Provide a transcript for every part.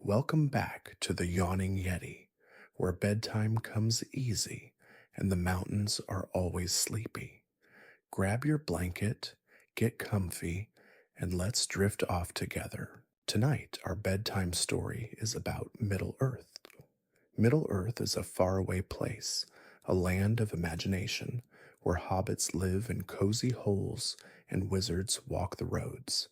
Welcome back to the Yawning Yeti, where bedtime comes easy and the mountains are always sleepy. Grab your blanket, get comfy, and let's drift off together. Tonight, our bedtime story is about Middle Earth. Middle Earth is a faraway place, a land of imagination where hobbits live in cozy holes and wizards walk the roads.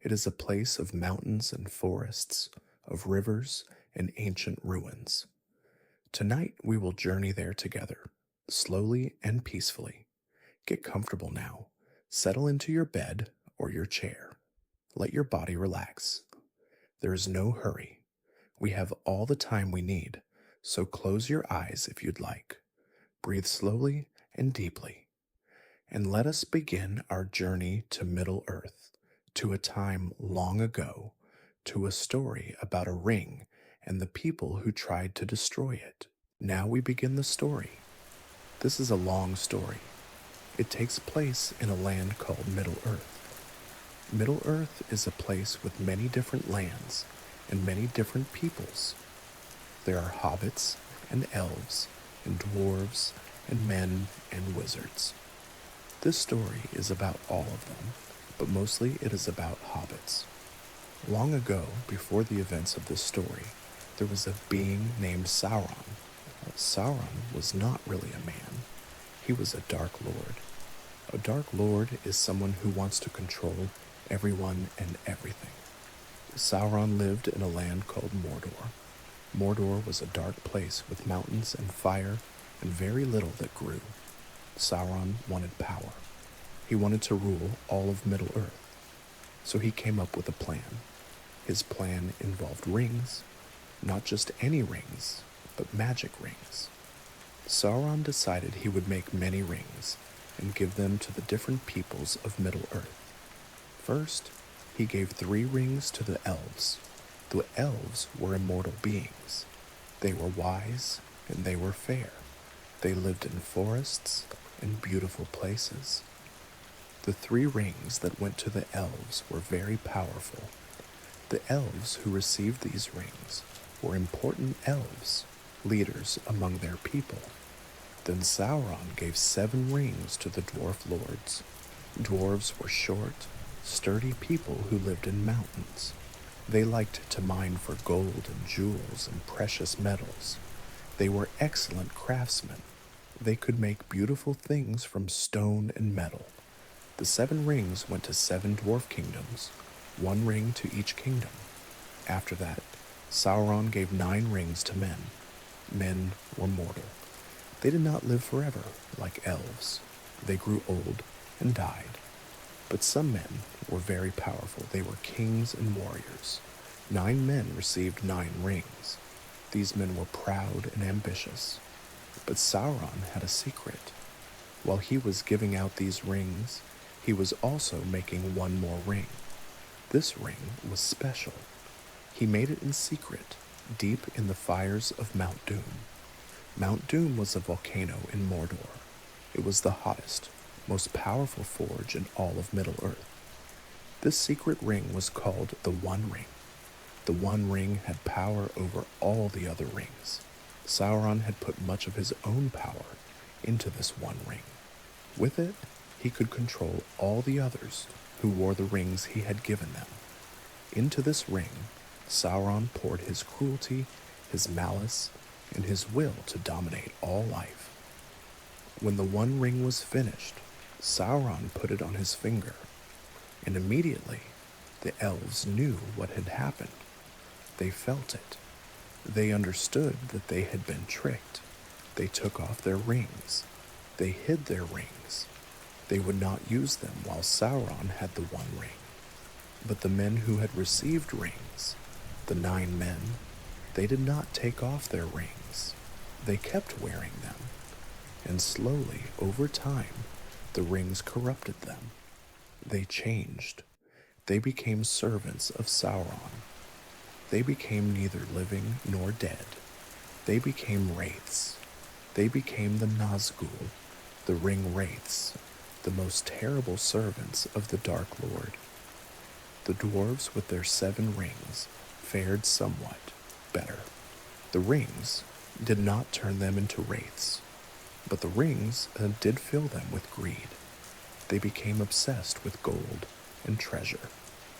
It is a place of mountains and forests, of rivers and ancient ruins. Tonight we will journey there together, slowly and peacefully. Get comfortable now. Settle into your bed or your chair. Let your body relax. There is no hurry. We have all the time we need, so close your eyes if you'd like. Breathe slowly and deeply. And let us begin our journey to Middle Earth, to a time long ago, to a story about a ring and the people who tried to destroy it. Now we begin the story. This is a long story. It takes place in a land called Middle Earth. Middle Earth is a place with many different lands and many different peoples. There are hobbits and elves and dwarves and men and wizards. This story is about all of them, but mostly it is about hobbits. Long ago, before the events of this story, there was a being named Sauron. Sauron was not really a man. He was a Dark Lord. A Dark Lord is someone who wants to control everyone and everything. Sauron lived in a land called Mordor. Mordor was a dark place with mountains and fire and very little that grew. Sauron wanted power. He wanted to rule all of Middle Earth. So he came up with a plan. His plan involved rings, not just any rings, but magic rings. Sauron decided he would make many rings and give them to the different peoples of Middle Earth. First, he gave 3 rings to the elves. The elves were immortal beings. They were wise and they were fair. They lived in forests and beautiful places. The 3 rings that went to the elves were very powerful. The elves who received these rings were important elves, leaders among their people. Then Sauron gave 7 rings to the dwarf lords. Dwarves were short, sturdy people who lived in mountains. They liked to mine for gold and jewels and precious metals. They were excellent craftsmen. They could make beautiful things from stone and metal. The 7 rings went to 7 dwarf kingdoms, 1 ring to each kingdom. After that, Sauron gave 9 rings to men. Men were mortal. They did not live forever, like elves. They grew old and died. But some men were very powerful. They were kings and warriors. 9 men received 9 rings. These men were proud and ambitious. But Sauron had a secret. While he was giving out these rings, he was also making 1 more ring. This ring was special. He made it in secret, deep in the fires of Mount Doom. Mount Doom was a volcano in Mordor. It was the hottest, most powerful forge in all of Middle Earth. This secret ring was called the One Ring. The One Ring had power over all the other rings. Sauron had put much of his own power into this One Ring. With it, he could control all the others who wore the rings he had given them. Into this ring, Sauron poured his cruelty, his malice, and his will to dominate all life. When the One Ring was finished, Sauron put it on his finger, and immediately the elves knew what had happened. They felt it. They understood that they had been tricked. They took off their rings. They hid their rings. They would not use them while Sauron had the One Ring. But the men who had received rings, the 9 men, they did not take off their rings. They kept wearing them. And slowly, over time, the rings corrupted them. They changed. They became servants of Sauron. They became neither living nor dead. They became wraiths. They became the Nazgul, the ring wraiths, the most terrible servants of the Dark Lord. The dwarves with their 7 rings fared somewhat better. The rings did not turn them into wraiths, but the rings did fill them with greed. They became obsessed with gold and treasure.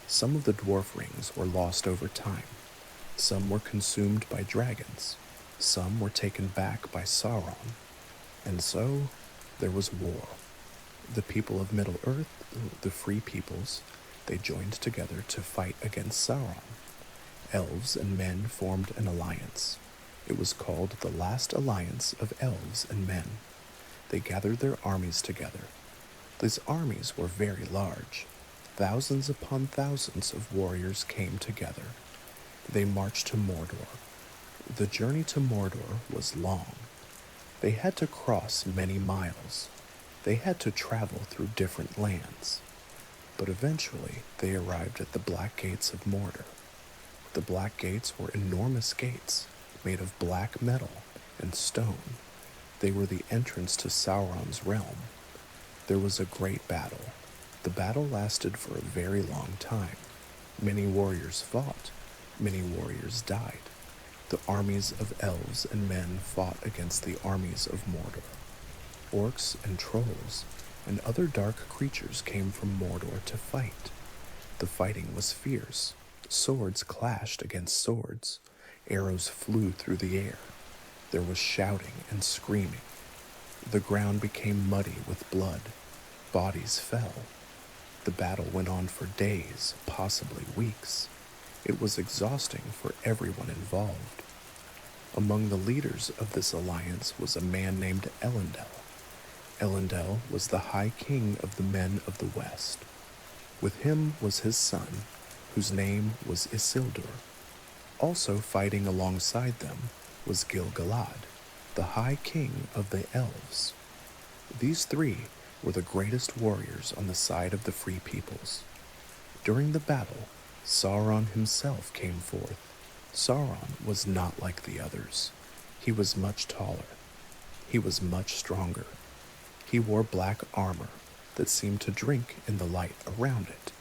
Some of the dwarf rings were lost over time. Some were consumed by dragons. Some were taken back by Sauron. And so there was war. The people of Middle-earth, the free peoples, they joined together to fight against Sauron. Elves and men formed an alliance. It was called the Last Alliance of Elves and Men. They gathered their armies together. These armies were very large. Thousands upon thousands of warriors came together. They marched to Mordor. The journey to Mordor was long. They had to cross many miles. They had to travel through different lands. But eventually they arrived at the Black Gates of Mordor. The Black Gates were enormous gates made of black metal and stone. They were the entrance to Sauron's realm. There was a great battle. The battle lasted for a very long time. Many warriors fought. Many warriors died. The armies of elves and men fought against the armies of Mordor. Orcs and trolls and other dark creatures came from Mordor to fight. The fighting was fierce. Swords clashed against swords. Arrows flew through the air. There was shouting and screaming. The ground became muddy with blood. Bodies fell. The battle went on for days, possibly weeks. It was exhausting for everyone involved. Among the leaders of this alliance was a man named Elendil. Elendil was the High King of the Men of the West. With him was his son, whose name was Isildur. Also fighting alongside them was Gil-galad, the High King of the Elves. These three were the greatest warriors on the side of the Free Peoples. During the battle, Sauron himself came forth. Sauron was not like the others. He was much taller. He was much stronger. He wore black armor that seemed to drink in the light around it.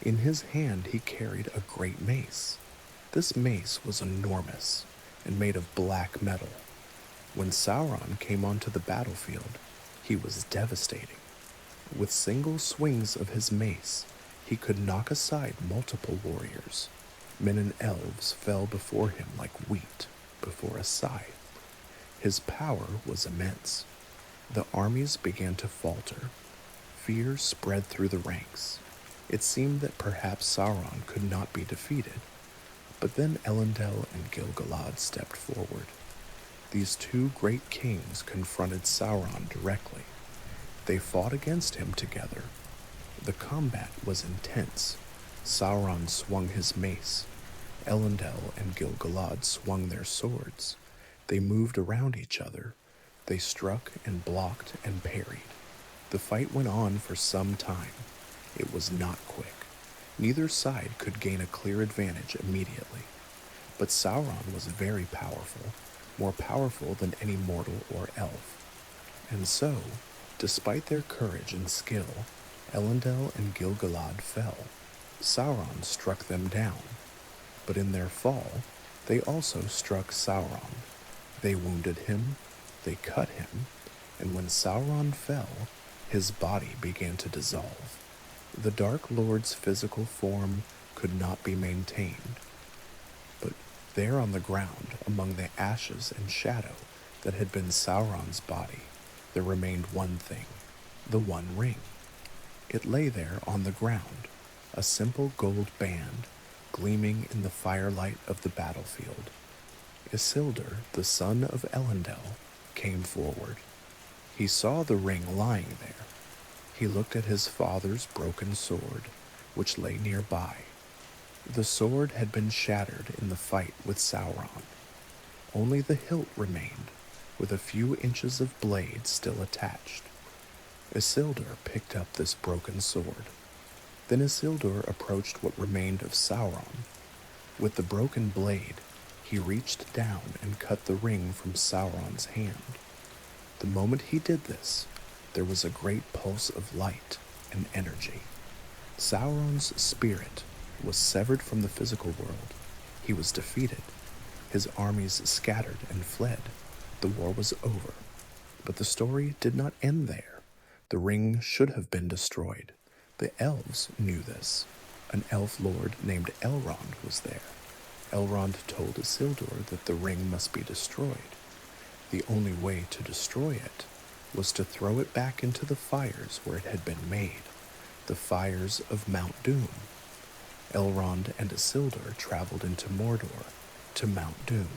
In his hand he carried a great mace. This mace was enormous and made of black metal. When Sauron came onto the battlefield, he was devastating. With single swings of his mace, he could knock aside multiple warriors. Men and elves fell before him like wheat before a scythe. His power was immense. The armies began to falter. Fear spread through the ranks. It seemed that perhaps Sauron could not be defeated. But then Elendil and Gil-galad stepped forward. These two great kings confronted Sauron directly. They fought against him together. The combat was intense. Sauron swung his mace. Elendil and Gil-galad swung their swords. They moved around each other. They struck and blocked and parried. The fight went on for some time. It was not quick. Neither side could gain a clear advantage immediately. But Sauron was very powerful, more powerful than any mortal or elf. And so, despite their courage and skill, Elendil and Gil-galad fell. Sauron struck them down. But in their fall, they also struck Sauron. They wounded him, they cut him, and when Sauron fell, his body began to dissolve. The Dark Lord's physical form could not be maintained. But there on the ground, among the ashes and shadow that had been Sauron's body, there remained one thing, the One Ring. It lay there on the ground, a simple gold band, gleaming in the firelight of the battlefield. Isildur, the son of Elendil, came forward. He saw the ring lying there. He looked at his father's broken sword, which lay nearby. The sword had been shattered in the fight with Sauron. Only the hilt remained, with a few inches of blade still attached. Isildur picked up this broken sword. Then Isildur approached what remained of Sauron. With the broken blade, he reached down and cut the ring from Sauron's hand. The moment he did this, there was a great pulse of light and energy. Sauron's spirit was severed from the physical world. He was defeated. His armies scattered and fled. The war was over. But the story did not end there. The ring should have been destroyed. The elves knew this. An elf lord named Elrond was there. Elrond told Isildur that the ring must be destroyed. The only way to destroy it was to throw it back into the fires where it had been made, the fires of Mount Doom. Elrond and Isildur traveled into Mordor, to Mount Doom.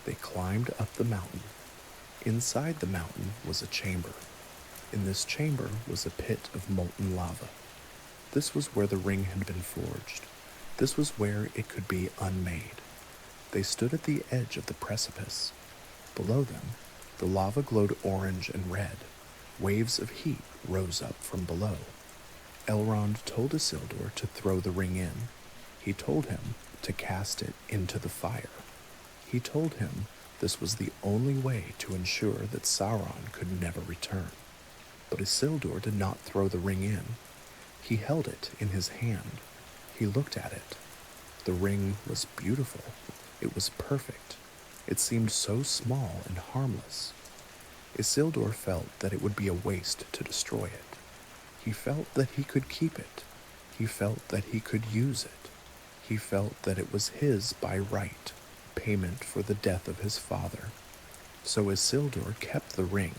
They climbed up the mountain. Inside the mountain was a chamber. In this chamber was a pit of molten lava. This was where the ring had been forged. This was where it could be unmade. They stood at the edge of the precipice. Below them, the lava glowed orange and red. Waves of heat rose up from below. Elrond told Isildur to throw the ring in. He told him to cast it into the fire. He told him this was the only way to ensure that Sauron could never return. But Isildur did not throw the ring in. He held it in his hand. He looked at it. The ring was beautiful. It was perfect. It seemed so small and harmless. Isildur felt that it would be a waste to destroy it. He felt that he could keep it. He felt that he could use it. He felt that it was his by right, payment for the death of his father. So Isildur kept the ring.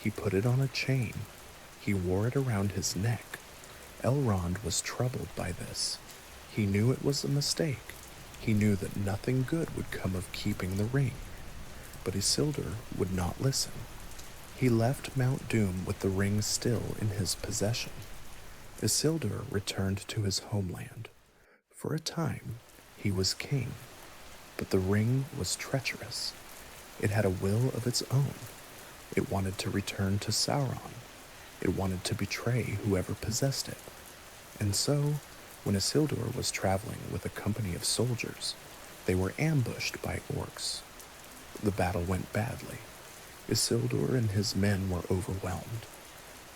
He put it on a chain. He wore it around his neck. Elrond was troubled by this. He knew it was a mistake. He knew that nothing good would come of keeping the ring. But Isildur would not listen. He left Mount Doom with the ring still in his possession. Isildur returned to his homeland. For a time, he was king. But the ring was treacherous. It had a will of its own. It wanted to return to Sauron. It wanted to betray whoever possessed it. And so, when Isildur was traveling with a company of soldiers, they were ambushed by orcs. The battle went badly. Isildur and his men were overwhelmed.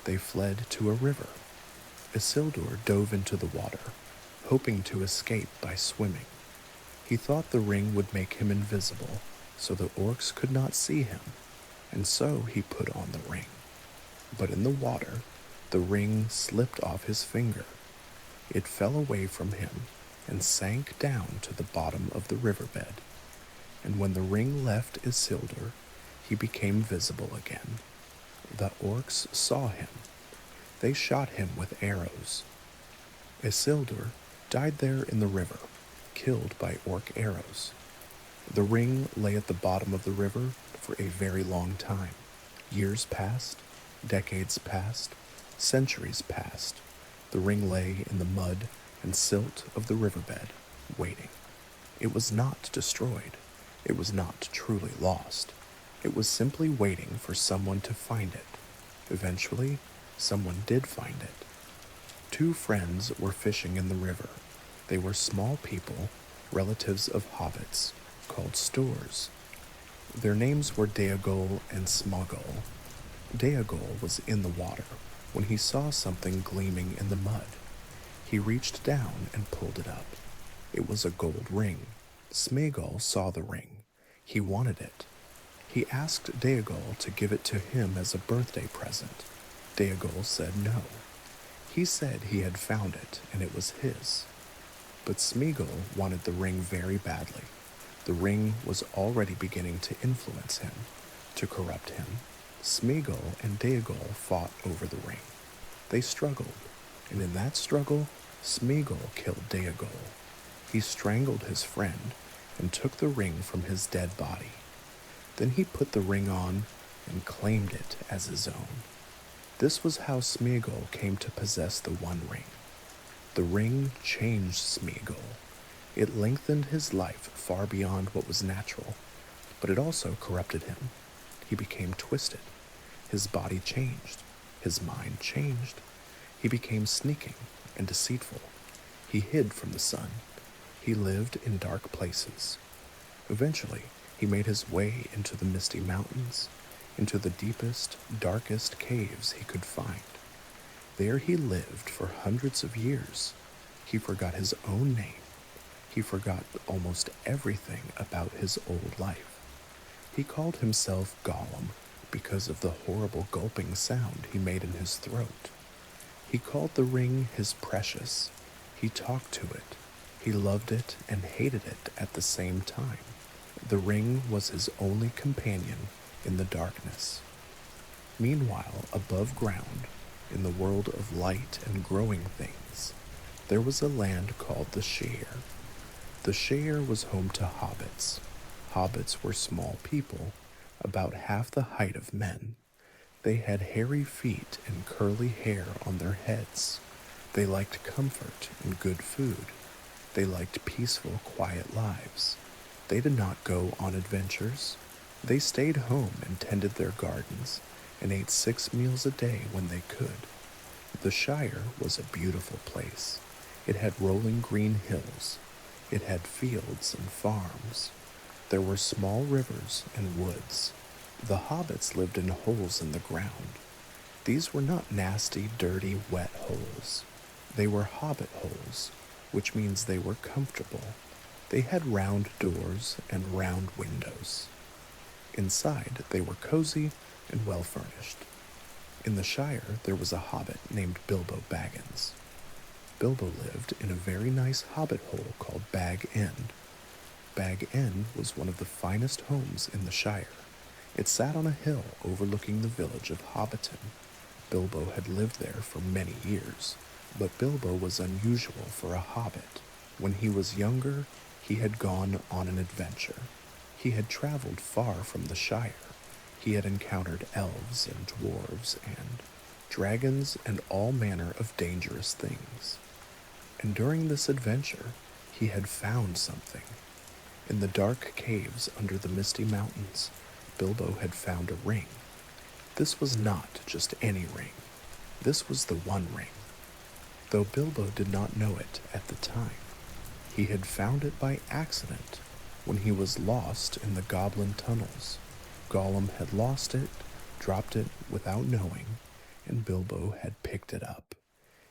They fled to a river. Isildur dove into the water, hoping to escape by swimming. He thought the ring would make him invisible, so the orcs could not see him, and so he put on the ring. But in the water, the ring slipped off his finger. It fell away from him and sank down to the bottom of the riverbed. And when the ring left Isildur, he became visible again. The orcs saw him. They shot him with arrows. Isildur died there in the river, killed by orc arrows. The ring lay at the bottom of the river for a very long time. Years passed, decades passed, centuries passed. The ring lay in the mud and silt of the riverbed, waiting. It was not destroyed. It was not truly lost. It was simply waiting for someone to find it. Eventually, someone did find it. Two friends were fishing in the river. They were small people, relatives of hobbits, called Stoors. Their names were Deagol and Smaugol. Deagol was in the water when he saw something gleaming in the mud. He reached down and pulled it up. It was a gold ring. Smaugol saw the ring. He wanted it. He asked Deagol to give it to him as a birthday present. Deagol said no. He said he had found it and it was his. But Smeagol wanted the ring very badly. The ring was already beginning to influence him, to corrupt him. Smeagol and Deagol fought over the ring. They struggled, and in that struggle, Smeagol killed Deagol. He strangled his friend and took the ring from his dead body. Then he put the ring on and claimed it as his own. This was how Smeagol came to possess the One Ring. The ring changed Smeagol. It lengthened his life far beyond what was natural, but it also corrupted him. He became twisted. His body changed. His mind changed. He became sneaking and deceitful. He hid from the sun. He lived in dark places. Eventually, he made his way into the misty mountains, into the deepest, darkest caves he could find. There he lived for hundreds of years. He forgot his own name. He forgot almost everything about his old life. He called himself Gollum because of the horrible gulping sound he made in his throat. He called the ring his precious. He talked to it. He loved it and hated it at the same time. The ring was his only companion in the darkness. Meanwhile, above ground, in the world of light and growing things, there was a land called the Shire. The Shire was home to hobbits. Hobbits were small people, about half the height of men. They had hairy feet and curly hair on their heads. They liked comfort and good food. They liked peaceful, quiet lives. They did not go on adventures. They stayed home and tended their gardens and ate 6 meals a day when they could. The Shire was a beautiful place. It had rolling green hills. It had fields and farms. There were small rivers and woods. The hobbits lived in holes in the ground. These were not nasty, dirty, wet holes. They were hobbit holes, which means they were comfortable. They had round doors and round windows. Inside, they were cozy and well furnished. In the Shire, there was a hobbit named Bilbo Baggins. Bilbo lived in a very nice hobbit hole called Bag End. Bag End was one of the finest homes in the Shire. It sat on a hill overlooking the village of Hobbiton. Bilbo had lived there for many years, but Bilbo was unusual for a hobbit. When he was younger, he had gone on an adventure. He had traveled far from the Shire. He had encountered elves and dwarves and dragons and all manner of dangerous things. And during this adventure, he had found something. In the dark caves under the misty mountains, Bilbo had found a ring. This was not just any ring. This was the One Ring. Though Bilbo did not know it at the time, he had found it by accident when he was lost in the goblin tunnels. Gollum had lost it, dropped it without knowing, and Bilbo had picked it up.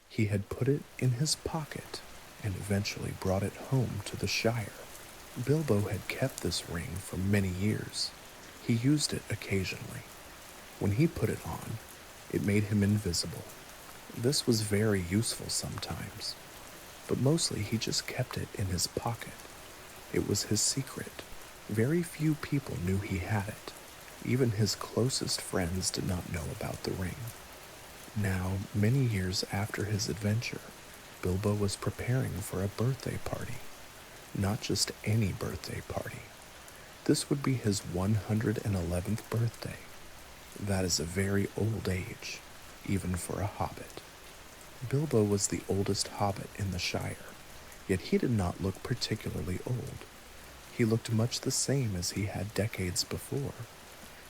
He had put it in his pocket and eventually brought it home to the Shire. Bilbo had kept this ring for many years. He used it occasionally. When he put it on, it made him invisible. This was very useful sometimes, but mostly he just kept it in his pocket. It was his secret. Very few people knew he had it. Even his closest friends did not know about the ring. Now, many years after his adventure, Bilbo was preparing for a birthday party. Not just any birthday party. This would be his 111th birthday. That is a very old age, even for a hobbit. Bilbo was the oldest hobbit in the Shire, yet he did not look particularly old. He looked much the same as he had decades before.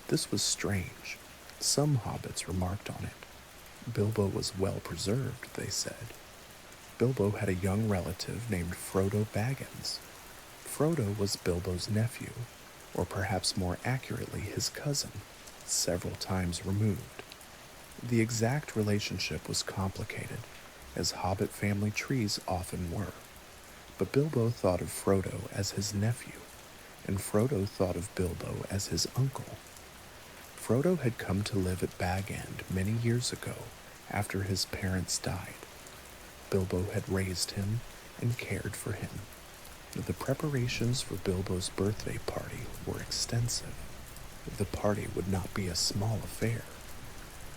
This was strange. Some hobbits remarked on it. Bilbo was well preserved, they said. Bilbo had a young relative named Frodo Baggins. Frodo was Bilbo's nephew, or perhaps more accurately his cousin, several times removed. The exact relationship was complicated, as hobbit family trees often were, but Bilbo thought of Frodo as his nephew, and Frodo thought of Bilbo as his uncle. Frodo had come to live at Bag End many years ago after his parents died. Bilbo had raised him and cared for him. The preparations for Bilbo's birthday party were extensive. The party would not be a small affair.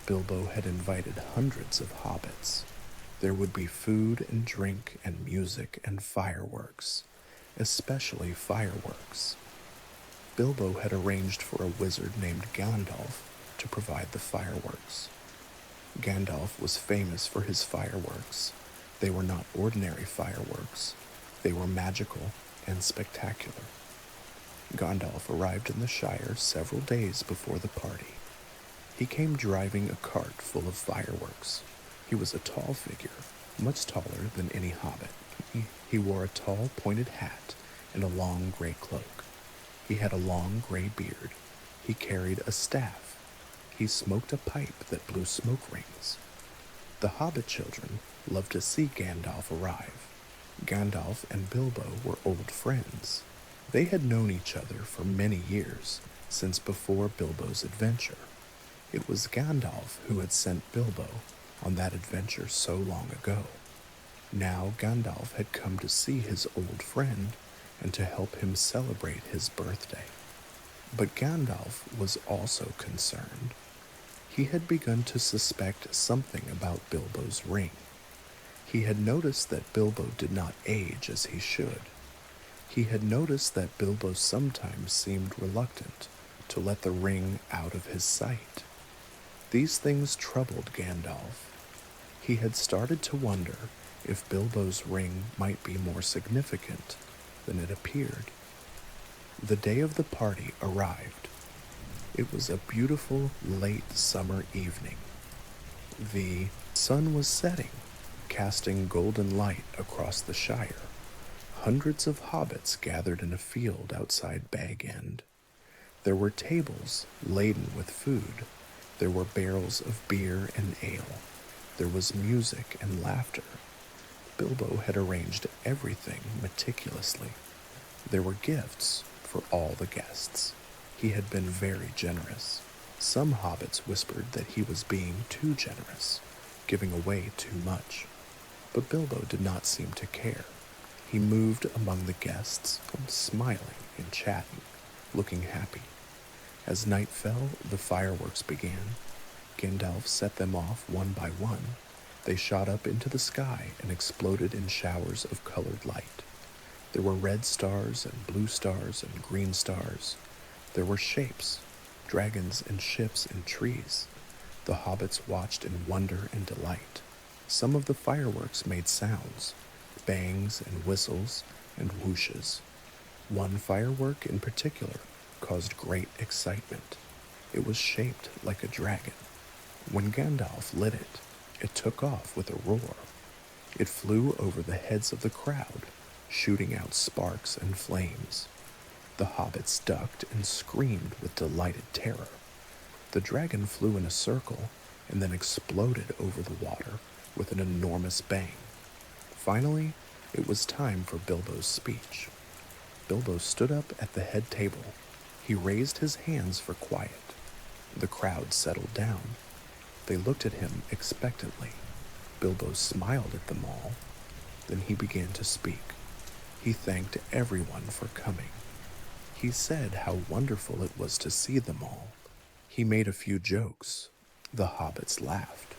Bilbo had invited hundreds of hobbits. There would be food and drink and music and fireworks, especially fireworks. Bilbo had arranged for a wizard named Gandalf to provide the fireworks. Gandalf was famous for his fireworks. They were not ordinary fireworks. They were magical and spectacular. Gandalf arrived in the Shire several days before the party. He came driving a cart full of fireworks. He was a tall figure, much taller than any hobbit. He wore a tall, pointed hat and a long gray cloak. He had a long gray beard. He carried a staff. He smoked a pipe that blew smoke rings. The hobbit children loved to see Gandalf arrive. Gandalf and Bilbo were old friends. They had known each other for many years, since before Bilbo's adventure. It was Gandalf who had sent Bilbo on that adventure so long ago. Now Gandalf had come to see his old friend and to help him celebrate his birthday. But Gandalf was also concerned. He had begun to suspect something about Bilbo's ring. He had noticed that Bilbo did not age as he should. He had noticed that Bilbo sometimes seemed reluctant to let the ring out of his sight. These things troubled Gandalf. He had started to wonder if Bilbo's ring might be more significant than it appeared. The day of the party arrived. It was a beautiful late summer evening. The sun was setting, casting golden light across the Shire. Hundreds of hobbits gathered in a field outside Bag End. There were tables laden with food. There were barrels of beer and ale. There was music and laughter. Bilbo had arranged everything meticulously. There were gifts for all the guests. He had been very generous. Some hobbits whispered that he was being too generous, giving away too much. But Bilbo did not seem to care. He moved among the guests, smiling and chatting, looking happy. As night fell, the fireworks began. Gandalf set them off one by one. They shot up into the sky and exploded in showers of colored light. There were red stars and blue stars and green stars. There were shapes, dragons and ships and trees. The hobbits watched in wonder and delight. Some of the fireworks made sounds, bangs and whistles and whooshes. One firework in particular caused great excitement. It was shaped like a dragon. When Gandalf lit it, it took off with a roar. It flew over the heads of the crowd, shooting out sparks and flames. The hobbits ducked and screamed with delighted terror. The dragon flew in a circle and then exploded over the water with an enormous bang. Finally, it was time for Bilbo's speech. Bilbo stood up at the head table. He raised his hands for quiet. The crowd settled down. They looked at him expectantly. Bilbo smiled at them all. Then he began to speak. He thanked everyone for coming. He said how wonderful it was to see them all. He made a few jokes. The hobbits laughed.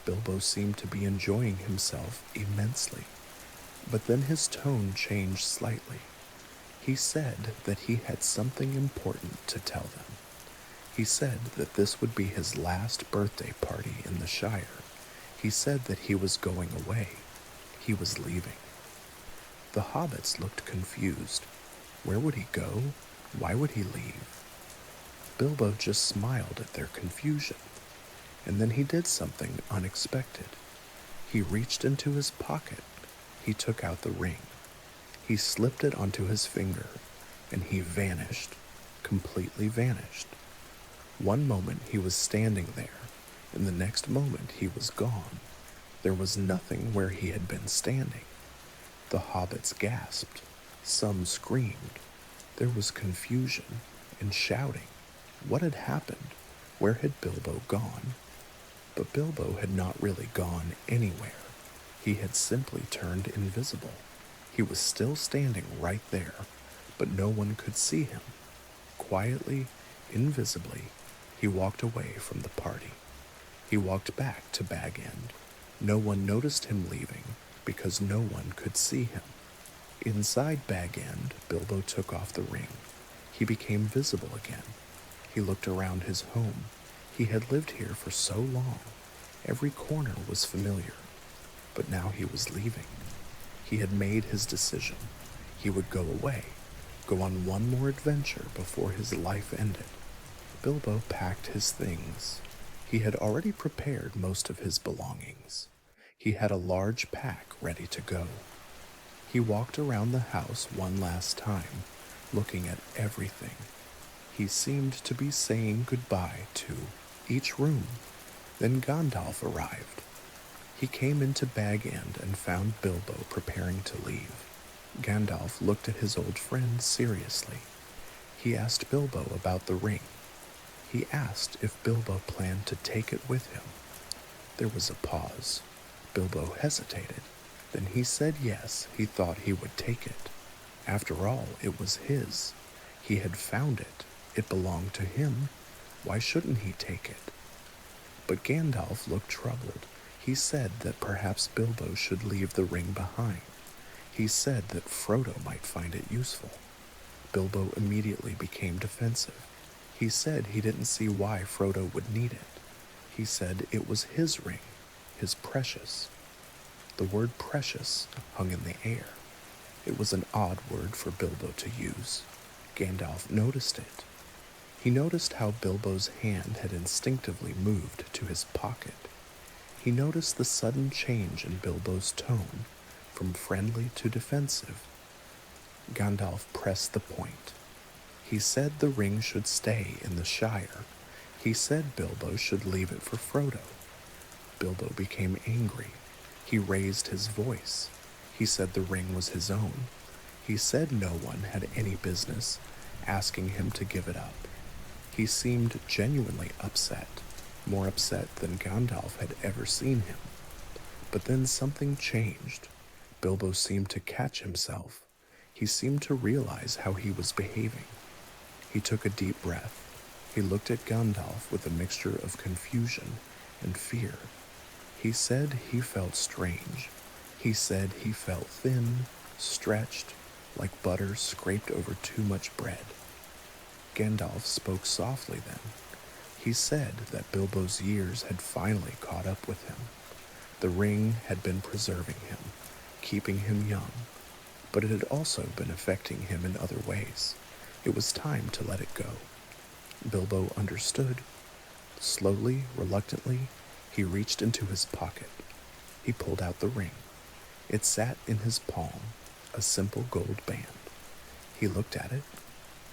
Bilbo seemed to be enjoying himself immensely. But then his tone changed slightly. He said that he had something important to tell them. He said that this would be his last birthday party in the Shire. He said that he was going away. He was leaving. The hobbits looked confused. Where would he go? Why would he leave? Bilbo just smiled at their confusion. And then he did something unexpected. He reached into his pocket. He took out the ring. He slipped it onto his finger, and he vanished, completely vanished. One moment he was standing there, and the next moment he was gone. There was nothing where he had been standing. The hobbits gasped. Some screamed. There was confusion and shouting. What had happened? Where had Bilbo gone? But Bilbo had not really gone anywhere. He had simply turned invisible. He was still standing right there, but no one could see him. Quietly, invisibly, he walked away from the party. He walked back to Bag End. No one noticed him leaving because no one could see him. Inside Bag End, Bilbo took off the ring. He became visible again. He looked around his home. He had lived here for so long. Every corner was familiar. But now he was leaving. He had made his decision. He would go away, go on one more adventure before his life ended. Bilbo packed his things. He had already prepared most of his belongings. He had a large pack ready to go. He walked around the house one last time, looking at everything. He seemed to be saying goodbye to each room. Then Gandalf arrived. He came into Bag End and found Bilbo preparing to leave. Gandalf looked at his old friend seriously. He asked Bilbo about the ring. He asked if Bilbo planned to take it with him. There was a pause. Bilbo hesitated. Then he said yes, he thought he would take it. After all, it was his. He had found it. It belonged to him. Why shouldn't he take it? But Gandalf looked troubled. He said that perhaps Bilbo should leave the ring behind. He said that Frodo might find it useful. Bilbo immediately became defensive. He said he didn't see why Frodo would need it. He said it was his ring, his precious. The word precious hung in the air. It was an odd word for Bilbo to use. Gandalf noticed it. He noticed how Bilbo's hand had instinctively moved to his pocket. He noticed the sudden change in Bilbo's tone, from friendly to defensive. Gandalf pressed the point. He said the ring should stay in the Shire. He said Bilbo should leave it for Frodo. Bilbo became angry. He raised his voice. He said the ring was his own. He said no one had any business asking him to give it up. He seemed genuinely upset, more upset than Gandalf had ever seen him. But then something changed. Bilbo seemed to catch himself. He seemed to realize how he was behaving. He took a deep breath. He looked at Gandalf with a mixture of confusion and fear. He said he felt strange. He said he felt thin, stretched, like butter scraped over too much bread. Gandalf spoke softly then. He said that Bilbo's years had finally caught up with him. The ring had been preserving him, keeping him young, but it had also been affecting him in other ways. It was time to let it go. Bilbo understood. Slowly, reluctantly, he reached into his pocket. He pulled out the ring. It sat in his palm, a simple gold band. He looked at it.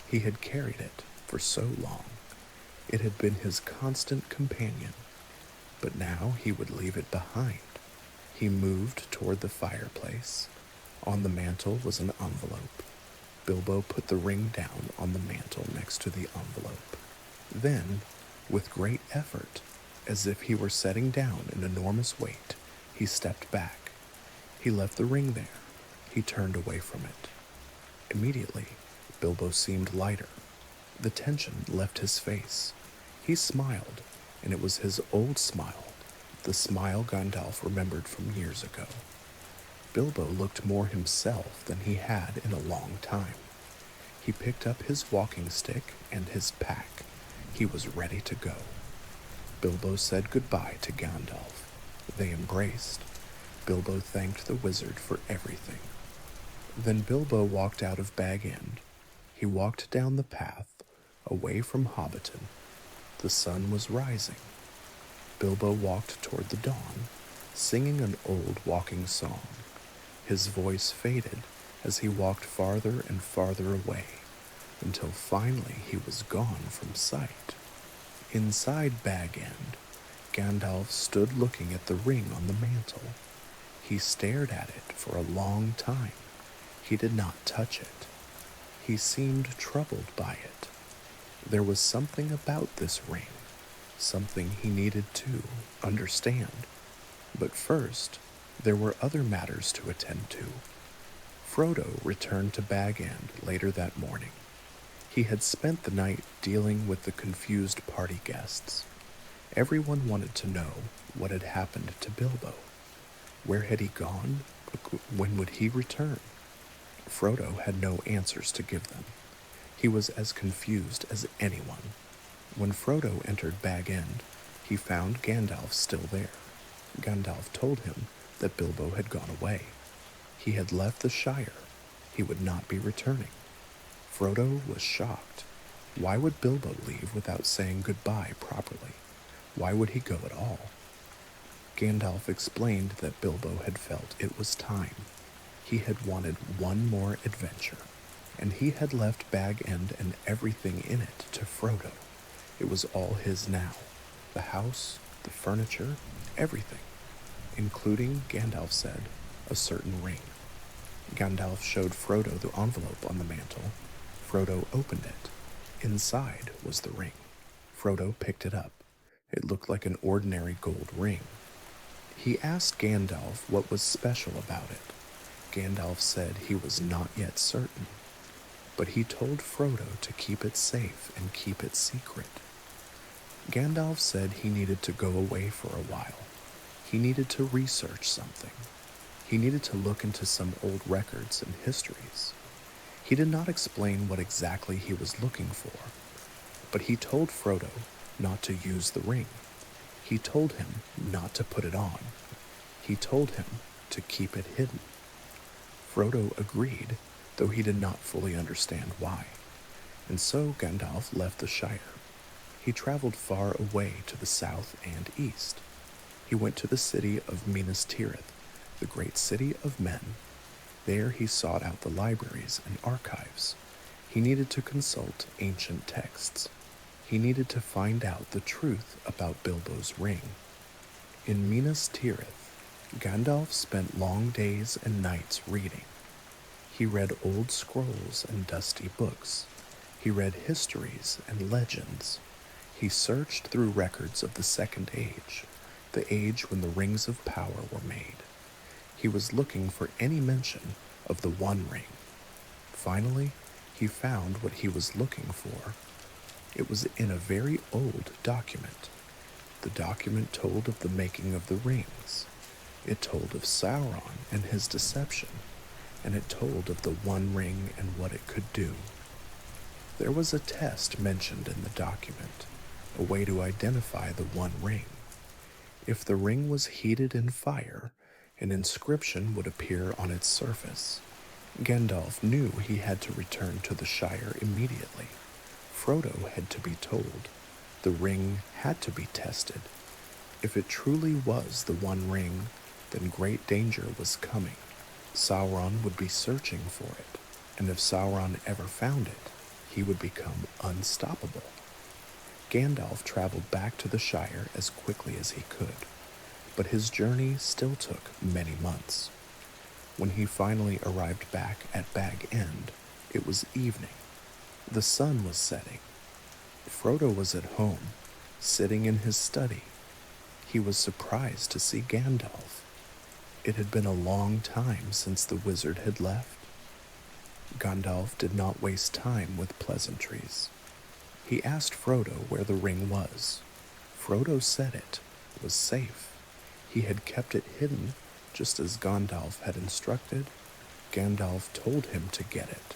He had carried it for so long. It had been his constant companion, but now he would leave it behind. He moved toward the fireplace. On the mantel was an envelope. Bilbo put the ring down on the mantel next to the envelope. Then, with great effort, as if he were setting down an enormous weight, he stepped back. He left the ring there. He turned away from it. Immediately, Bilbo seemed lighter. The tension left his face. He smiled, and it was his old smile, the smile Gandalf remembered from years ago. Bilbo looked more himself than he had in a long time. He picked up his walking stick and his pack. He was ready to go. Bilbo said goodbye to Gandalf. They embraced. Bilbo thanked the wizard for everything. Then Bilbo walked out of Bag End. He walked down the path, away from Hobbiton. The sun was rising. Bilbo walked toward the dawn, singing an old walking song. His voice faded as he walked farther and farther away, until finally he was gone from sight. Inside Bag End, Gandalf stood looking at the ring on the mantel. He stared at it for a long time. He did not touch it. He seemed troubled by it. There was something about this ring, something he needed to understand. But first, there were other matters to attend to. Frodo returned to Bag End later that morning. He had spent the night dealing with the confused party guests. Everyone wanted to know what had happened to Bilbo. Where had he gone? When would he return? Frodo had no answers to give them. He was as confused as anyone. When Frodo entered Bag End, he found Gandalf still there. Gandalf told him that Bilbo had gone away. He had left the Shire. He would not be returning. Frodo was shocked. Why would Bilbo leave without saying goodbye properly? Why would he go at all? Gandalf explained that Bilbo had felt it was time. He had wanted one more adventure, and he had left Bag End and everything in it to Frodo. It was all his now. The house, the furniture, everything. including, Gandalf said, a certain ring. Gandalf showed Frodo the envelope on the mantel. Frodo opened it. Inside was the ring. Frodo picked it up. It looked like an ordinary gold ring. He asked Gandalf what was special about it. Gandalf said he was not yet certain, but he told Frodo to keep it safe and keep it secret. Gandalf said he needed to go away for a while. He needed to research something. He needed to look into some old records and histories. He did not explain what exactly he was looking for, but he told Frodo not to use the ring. He told him not to put it on. He told him to keep it hidden. Frodo agreed, though he did not fully understand why, and so Gandalf left the Shire. He traveled far away to the south and east. He went to the city of Minas Tirith, the great city of men. There he sought out the libraries and archives. He needed to consult ancient texts. He needed to find out the truth about Bilbo's ring. In Minas Tirith, Gandalf spent long days and nights reading. He read old scrolls and dusty books. He read histories and legends. He searched through records of the Second Age, the age when the rings of power were made. He was looking for any mention of the One Ring. Finally, he found what he was looking for. It was in a very old document. The document told of the making of the rings. It told of Sauron and his deception, and it told of the One Ring and what it could do. There was a test mentioned in the document, a way to identify the One Ring. If the ring was heated in fire, an inscription would appear on its surface. Gandalf knew he had to return to the Shire immediately. Frodo had to be told. The ring had to be tested. If it truly was the One Ring, then great danger was coming. Sauron would be searching for it, and if Sauron ever found it, he would become unstoppable. Gandalf traveled back to the Shire as quickly as he could, but his journey still took many months. When he finally arrived back at Bag End, it was evening. The sun was setting. Frodo was at home, sitting in his study. He was surprised to see Gandalf. It had been a long time since the wizard had left. Gandalf did not waste time with pleasantries. He asked Frodo where the ring was. Frodo said it was safe. He had kept it hidden, just as Gandalf had instructed. Gandalf told him to get it.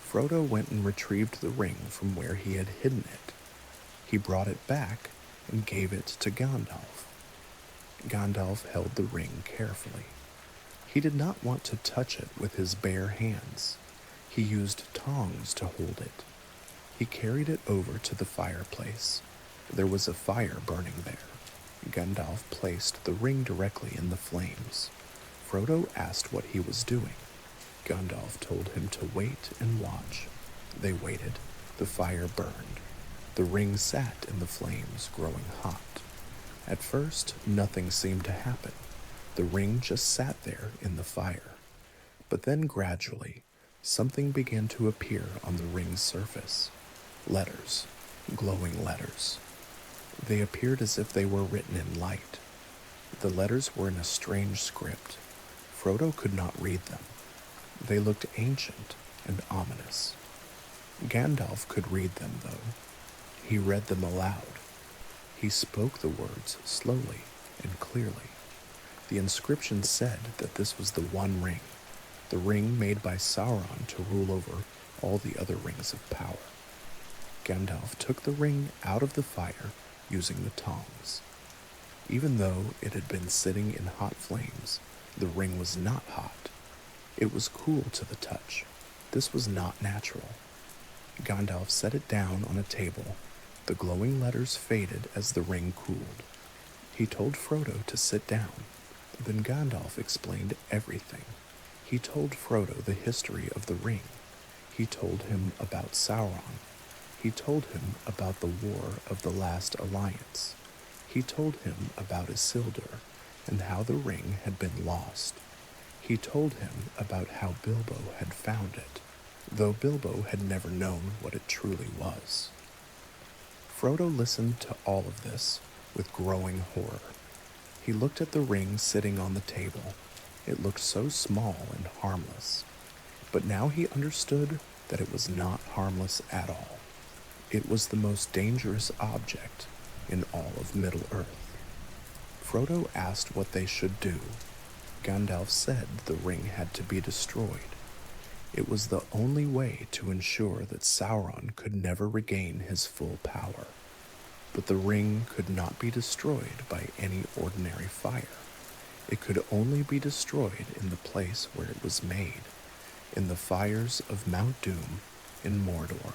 Frodo went and retrieved the ring from where he had hidden it. He brought it back and gave it to Gandalf. Gandalf held the ring carefully. He did not want to touch it with his bare hands. He used tongs to hold it. He carried it over to the fireplace. There was a fire burning there. Gandalf placed the ring directly in the flames. Frodo asked what he was doing. Gandalf told him to wait and watch. They waited. The fire burned. The ring sat in the flames, growing hot. At first, nothing seemed to happen. The ring just sat there in the fire. But then gradually, something began to appear on the ring's surface. Letters, glowing letters. They appeared as if they were written in light. The letters were in a strange script. Frodo could not read them. They looked ancient and ominous. Gandalf could read them, though. He read them aloud. He spoke the words slowly and clearly. The inscription said that this was the One Ring, the ring made by Sauron to rule over all the other rings of power. Gandalf took the ring out of the fire using the tongs. Even though it had been sitting in hot flames, the ring was not hot. It was cool to the touch. This was not natural. Gandalf set it down on a table. The glowing letters faded as the ring cooled. He told Frodo to sit down. Then Gandalf explained everything. He told Frodo the history of the ring. He told him about Sauron. He told him about the War of the Last Alliance. He told him about Isildur and how the ring had been lost. He told him about how Bilbo had found it, though Bilbo had never known what it truly was. Frodo listened to all of this with growing horror. He looked at the ring sitting on the table. It looked so small and harmless, but now he understood that it was not harmless at all. It was the most dangerous object in all of Middle-earth. Frodo asked what they should do. Gandalf said the ring had to be destroyed. It was the only way to ensure that Sauron could never regain his full power. But the ring could not be destroyed by any ordinary fire. It could only be destroyed in the place where it was made, in the fires of Mount Doom in Mordor.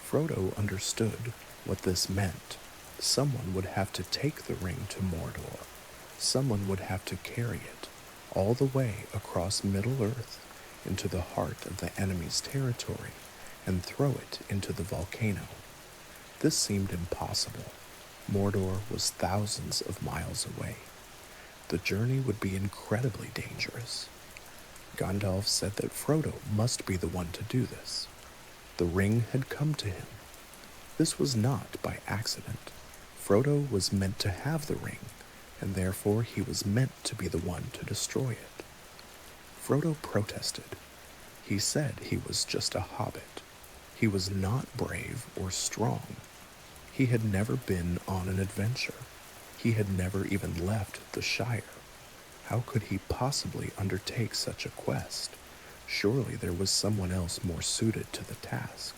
Frodo understood what this meant. Someone would have to take the ring to Mordor. Someone would have to carry it all the way across Middle-earth into the heart of the enemy's territory and throw it into the volcano. This seemed impossible. Mordor was thousands of miles away. The journey would be incredibly dangerous. Gandalf said that Frodo must be the one to do this. The ring had come to him. This was not by accident. Frodo was meant to have the ring, and therefore he was meant to be the one to destroy it. Frodo protested. He said he was just a hobbit. He was not brave or strong. He had never been on an adventure. He had never even left the Shire. How could he possibly undertake such a quest? Surely there was someone else more suited to the task.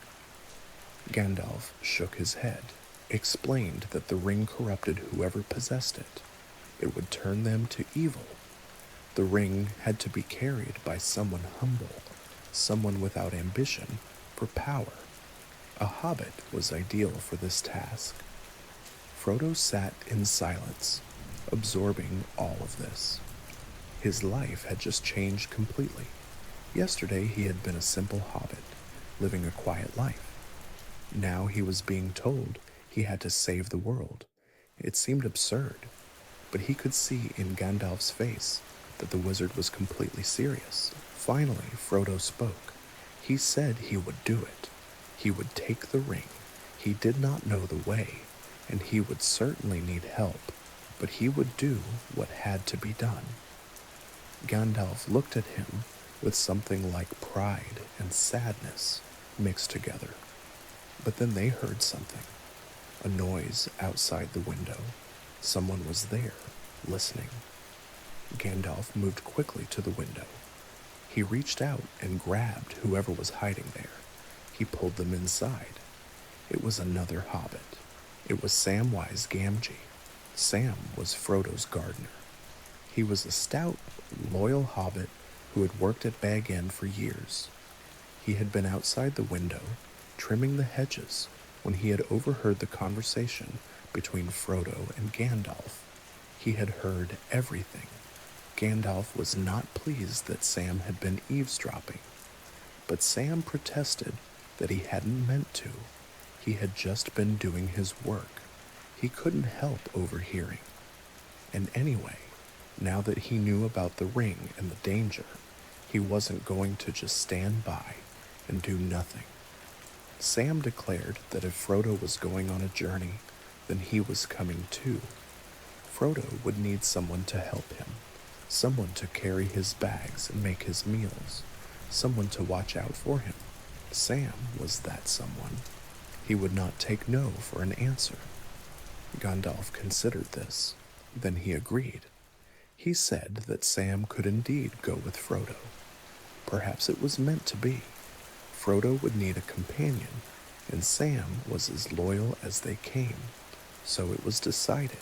Gandalf shook his head, explained that the ring corrupted whoever possessed it. It would turn them to evil. The ring had to be carried by someone humble, someone without ambition for power. A hobbit was ideal for this task. Frodo sat in silence, absorbing all of this. His life had just changed completely. Yesterday he had been a simple hobbit, living a quiet life. Now he was being told he had to save the world. It seemed absurd, but he could see in Gandalf's face that the wizard was completely serious. Finally, Frodo spoke. He said he would do it. He would take the ring. He did not know the way, and he would certainly need help, but he would do what had to be done. Gandalf looked at him with something like pride and sadness mixed together. But then they heard something, a noise outside the window. Someone was there, listening. Gandalf moved quickly to the window. He reached out and grabbed whoever was hiding there. He pulled them inside. It was another hobbit. It was Samwise Gamgee. Sam was Frodo's gardener. He was a stout, loyal hobbit who had worked at Bag End for years. He had been outside the window, trimming the hedges, when he had overheard the conversation between Frodo and Gandalf. He had heard everything. Gandalf was not pleased that Sam had been eavesdropping, but Sam protested that he hadn't meant to. He had just been doing his work. He couldn't help overhearing. And anyway, now that he knew about the ring and the danger, he wasn't going to just stand by and do nothing. Sam declared that if Frodo was going on a journey, then he was coming too. Frodo would need someone to help him, someone to carry his bags and make his meals, someone to watch out for him. Sam was that someone. He would not take no for an answer. Gandalf considered this. Then he agreed. He said that Sam could indeed go with Frodo. Perhaps it was meant to be. Frodo would need a companion, and Sam was as loyal as they came. So it was decided.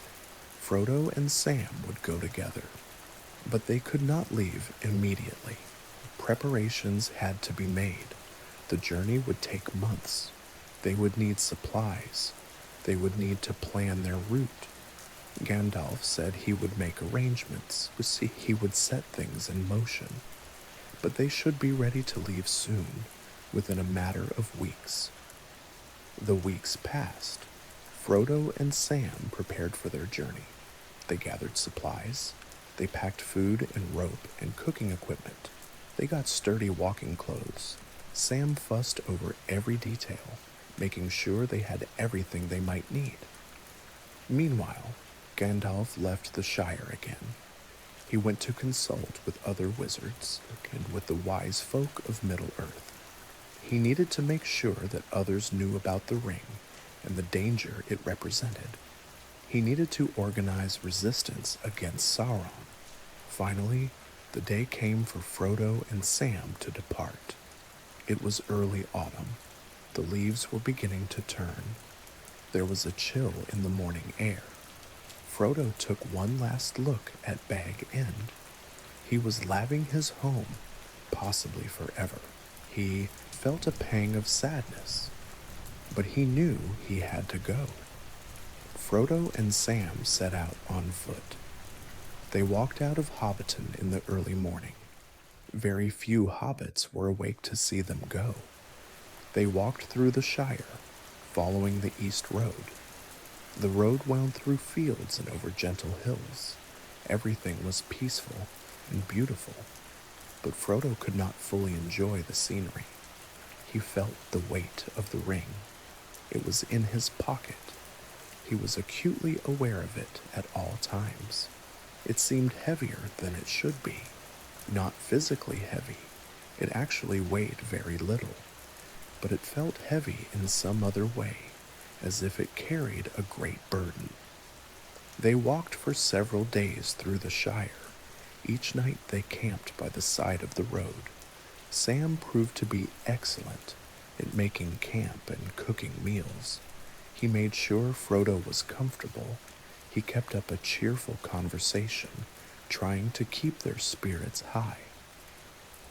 Frodo and Sam would go together. But they could not leave immediately. Preparations had to be made. The journey would take months. They would need supplies. They would need to plan their route. Gandalf said he would make arrangements. He would set things in motion. But they should be ready to leave soon, within a matter of weeks. The weeks passed. Frodo and Sam prepared for their journey. They gathered supplies. They packed food and rope and cooking equipment. They got sturdy walking clothes. Sam fussed over every detail, making sure they had everything they might need. Meanwhile, Gandalf left the Shire again. He went to consult with other wizards and with the wise folk of Middle-earth. He needed to make sure that others knew about the ring and the danger it represented. He needed to organize resistance against Sauron. Finally, the day came for Frodo and Sam to depart. It was early autumn. The leaves were beginning to turn. There was a chill in the morning air. Frodo took one last look at Bag End. He was leaving his home, possibly forever. He felt a pang of sadness, but he knew he had to go. Frodo and Sam set out on foot. They walked out of Hobbiton in the early morning. Very few hobbits were awake to see them go. They walked through the Shire, following the East Road. The road wound through fields and over gentle hills. Everything was peaceful and beautiful, but Frodo could not fully enjoy the scenery. He felt the weight of the ring. It was in his pocket. He was acutely aware of it at all times. It seemed heavier than it should be. Not physically heavy. It actually weighed very little. But it felt heavy in some other way, as if it carried a great burden. They walked for several days through the Shire. Each night they camped by the side of the road. Sam proved to be excellent at making camp and cooking meals. He made sure Frodo was comfortable. He kept up a cheerful conversation, trying to keep their spirits high.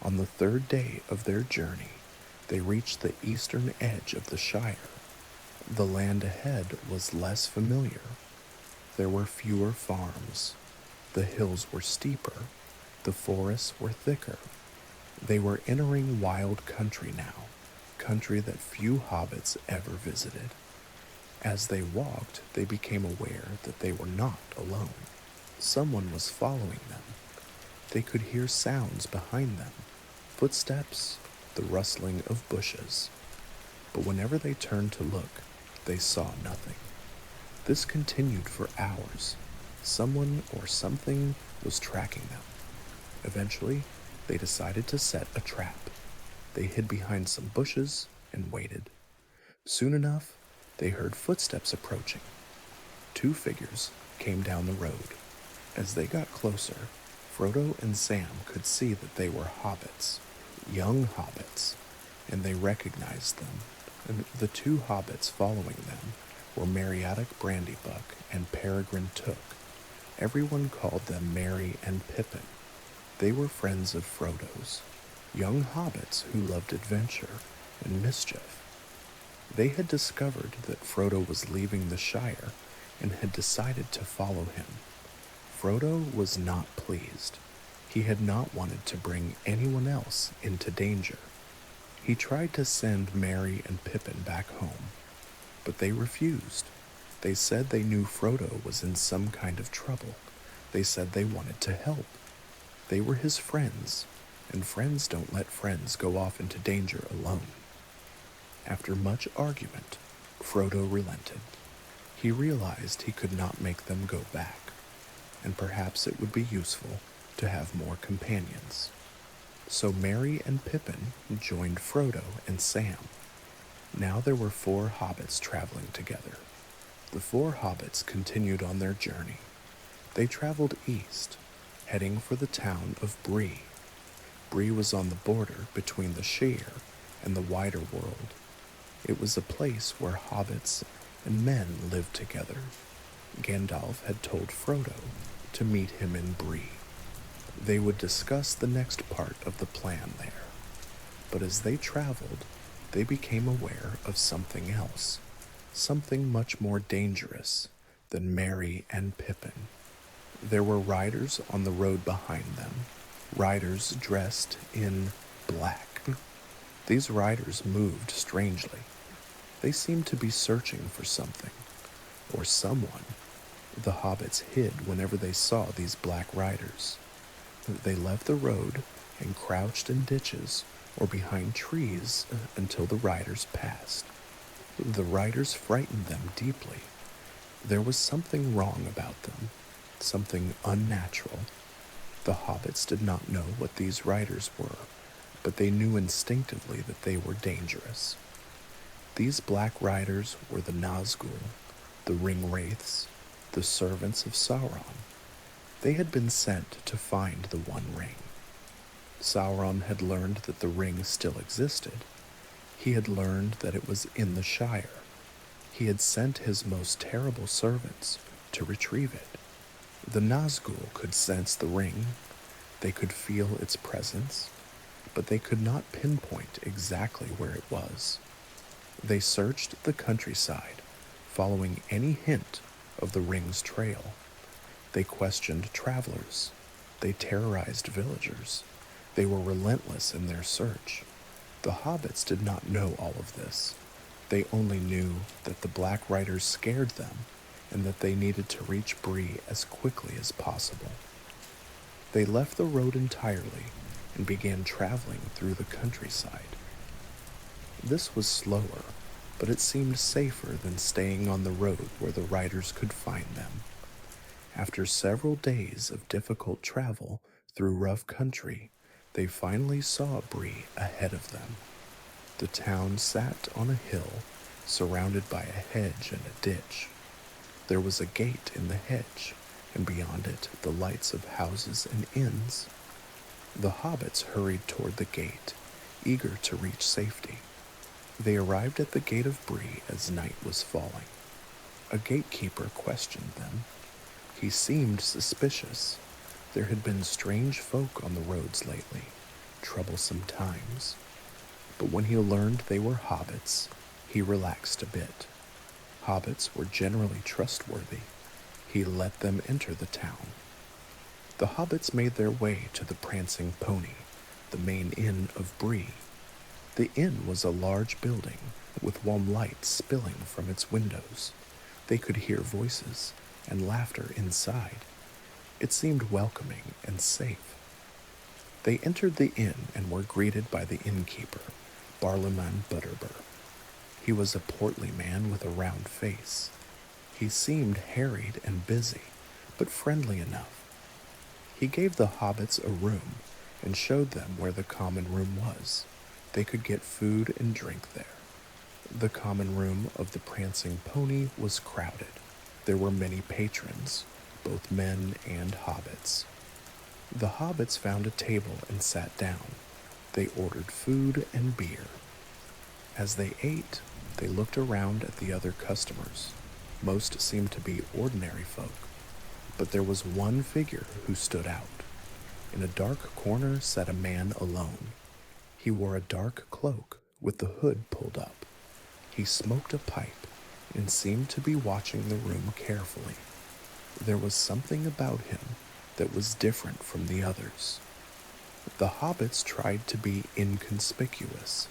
On the third day of their journey, they reached the eastern edge of the Shire. The land ahead was less familiar. There were fewer farms. The hills were steeper. The forests were thicker. They were entering wild country now, country that few hobbits ever visited. As they walked, they became aware that they were not alone. Someone was following them. They could hear sounds behind them, footsteps, the rustling of bushes. But whenever they turned to look, they saw nothing. This continued for hours. Someone or something was tracking them. Eventually, they decided to set a trap. They hid behind some bushes and waited. Soon enough, they heard footsteps approaching. Two figures came down the road. As they got closer, Frodo and Sam could see that they were hobbits, young hobbits, and they recognized them. And the two hobbits following them were Meriadoc Brandybuck and Peregrine Took. Everyone called them Merry and Pippin. They were friends of Frodo's, young hobbits who loved adventure and mischief. They had discovered that Frodo was leaving the Shire and had decided to follow him. Frodo was not pleased. He had not wanted to bring anyone else into danger. He tried to send Merry and Pippin back home, but they refused. They said they knew Frodo was in some kind of trouble. They said they wanted to help. They were his friends, and friends don't let friends go off into danger alone. After much argument, Frodo relented. He realized he could not make them go back, and perhaps it would be useful to have more companions. So Merry and Pippin joined Frodo and Sam. Now there were 4 hobbits traveling together. The 4 hobbits continued on their journey. They traveled east, heading for the town of Bree. Bree was on the border between the Shire and the wider world. It was a place where hobbits and men lived together. Gandalf had told Frodo to meet him in Bree. They would discuss the next part of the plan there. But as they traveled, they became aware of something else, something much more dangerous than Merry and Pippin. There were riders on the road behind them, riders dressed in black. These riders moved strangely. They seemed to be searching for something, or someone. The hobbits hid whenever they saw these black riders. They left the road and crouched in ditches or behind trees until the riders passed. The riders frightened them deeply. There was something wrong about them, something unnatural. The hobbits did not know what these riders were, but they knew instinctively that they were dangerous. These black riders were the Nazgul, the ring wraiths, the servants of Sauron. They had been sent to find the One Ring. Sauron had learned that the ring still existed. He had learned that it was in the Shire. He had sent his most terrible servants to retrieve it. The Nazgul could sense the ring. They could feel its presence, but they could not pinpoint exactly where it was. They searched the countryside, following any hint of the ring's trail. They questioned travelers. They terrorized villagers. They were relentless in their search. The hobbits did not know all of this. They only knew that the Black Riders scared them and that they needed to reach Bree as quickly as possible. They left the road entirely and began traveling through the countryside. This was slower, but it seemed safer than staying on the road where the riders could find them. After several days of difficult travel through rough country, they finally saw Bree ahead of them. The town sat on a hill, surrounded by a hedge and a ditch. There was a gate in the hedge, and beyond it the lights of houses and inns. The hobbits hurried toward the gate, eager to reach safety. They arrived at the gate of Bree as night was falling. A gatekeeper questioned them. He seemed suspicious. There had been strange folk on the roads lately, troublesome times. But when he learned they were hobbits, he relaxed a bit. Hobbits were generally trustworthy. He let them enter the town. The hobbits made their way to the Prancing Pony, the main inn of Bree. The inn was a large building with warm light spilling from its windows. They could hear voices and laughter inside. It seemed welcoming and safe. They entered the inn and were greeted by the innkeeper, Barliman Butterbur. He was a portly man with a round face. He seemed harried and busy, but friendly enough. He gave the hobbits a room and showed them where the common room was. They could get food and drink there. The common room of the Prancing Pony was crowded. There were many patrons, both men and hobbits. The hobbits found a table and sat down. They ordered food and beer. As they ate, they looked around at the other customers. Most seemed to be ordinary folk, but there was one figure who stood out. In a dark corner sat a man alone. He wore a dark cloak with the hood pulled up. He smoked a pipe and seemed to be watching the room carefully. There was something about him that was different from the others. The hobbits tried to be inconspicuous.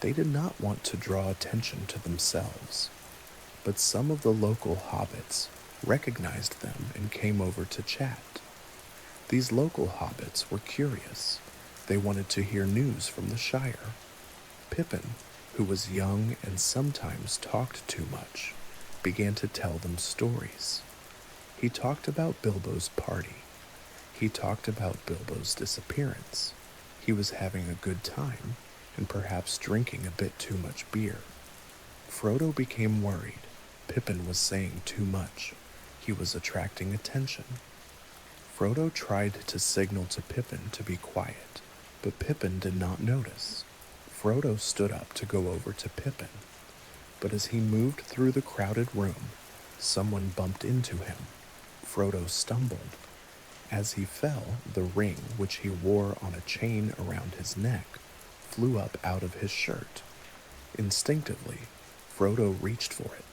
They did not want to draw attention to themselves, but some of the local hobbits recognized them and came over to chat. These local hobbits were curious. They wanted to hear news from the Shire. Pippin, who was young and sometimes talked too much, began to tell them stories. He talked about Bilbo's party. He talked about Bilbo's disappearance. He was having a good time and perhaps drinking a bit too much beer. Frodo became worried. Pippin was saying too much. He was attracting attention. Frodo tried to signal to Pippin to be quiet, but Pippin did not notice. Frodo stood up to go over to Pippin, but as he moved through the crowded room, someone bumped into him. Frodo stumbled. As he fell, the ring, which he wore on a chain around his neck, flew up out of his shirt. Instinctively, Frodo reached for it.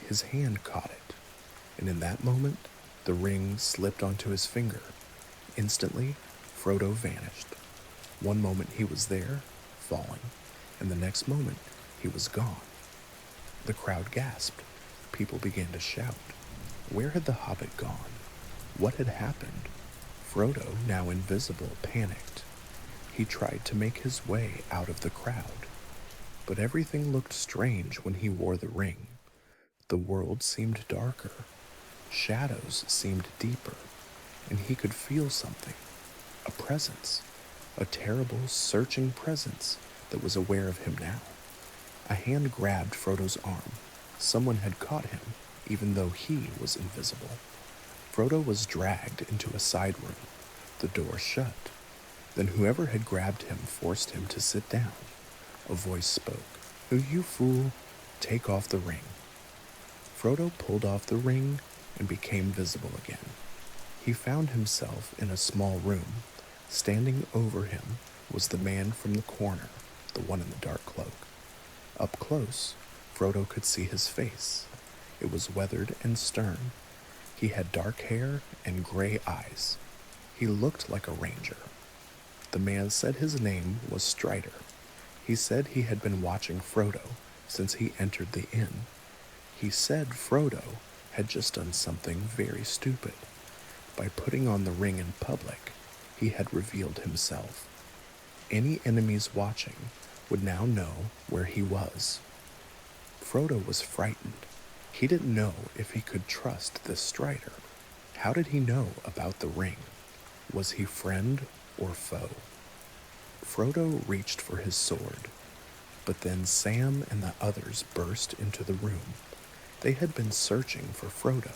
His hand caught it, and in that moment, the ring slipped onto his finger. Instantly, Frodo vanished. One moment he was there, falling, and the next moment he was gone. The crowd gasped. People began to shout. Where had the hobbit gone? What had happened? Frodo, now invisible, panicked. He tried to make his way out of the crowd, but everything looked strange when he wore the ring. The world seemed darker, shadows seemed deeper, and he could feel something, a presence, a terrible, searching presence that was aware of him now. A hand grabbed Frodo's arm. Someone had caught him, even though he was invisible. Frodo was dragged into a side room. The door shut. Then whoever had grabbed him forced him to sit down. A voice spoke. "You fool, take off the ring." Frodo pulled off the ring and became visible again. He found himself in a small room. Standing over him was the man from the corner, the one in the dark cloak. Up close, Frodo could see his face. It was weathered and stern. He had dark hair and gray eyes. He looked like a ranger. The man said his name was Strider. He said he had been watching Frodo since he entered the inn. He said Frodo had just done something very stupid. By putting on the ring in public, he had revealed himself. Any enemies watching would now know where he was. Frodo was frightened. He didn't know if he could trust this Strider. How did he know about the ring? Was he friend or foe? Frodo reached for his sword, but then Sam and the others burst into the room. They had been searching for Frodo.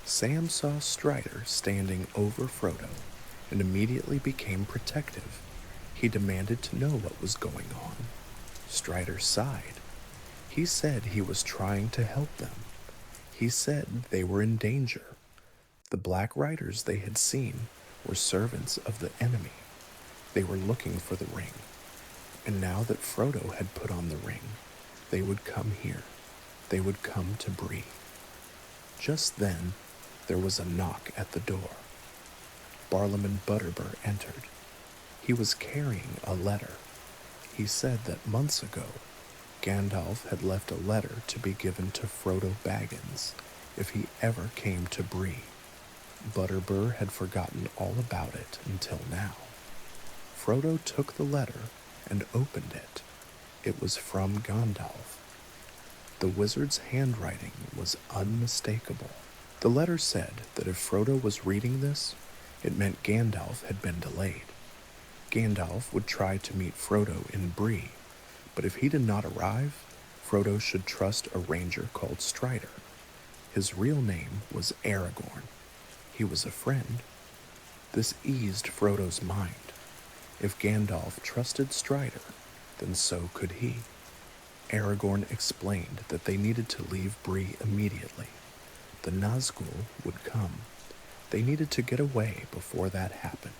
Sam saw Strider standing over Frodo and immediately became protective. He demanded to know what was going on. Strider sighed. He said he was trying to help them. He said they were in danger. The Black Riders they had seen were servants of the enemy. They were looking for the ring. And now that Frodo had put on the ring, they would come here. They would come to Bree. Just then, there was a knock at the door. Barlaman Butterbur entered. He was carrying a letter. He said that months ago, Gandalf had left a letter to be given to Frodo Baggins if he ever came to Bree. Butterbur had forgotten all about it until now. Frodo took the letter and opened it. It was from Gandalf. The wizard's handwriting was unmistakable. The letter said that if Frodo was reading this, it meant Gandalf had been delayed. Gandalf would try to meet Frodo in Bree, but if he did not arrive, Frodo should trust a ranger called Strider. His real name was Aragorn. He was a friend. This eased Frodo's mind. If Gandalf trusted Strider, then so could he. Aragorn explained that they needed to leave Bree immediately. The Nazgul would come. They needed to get away before that happened.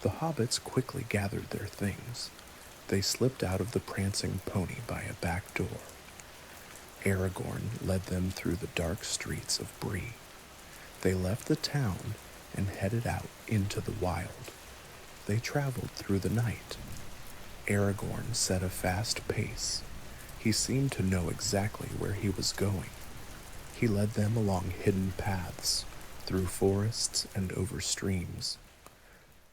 The hobbits quickly gathered their things. They slipped out of the prancing pony by a back door. Aragorn led them through the dark streets of Bree. They left the town and headed out into the wild. They traveled through the night. Aragorn set a fast pace. He seemed to know exactly where he was going. He led them along hidden paths, through forests and over streams.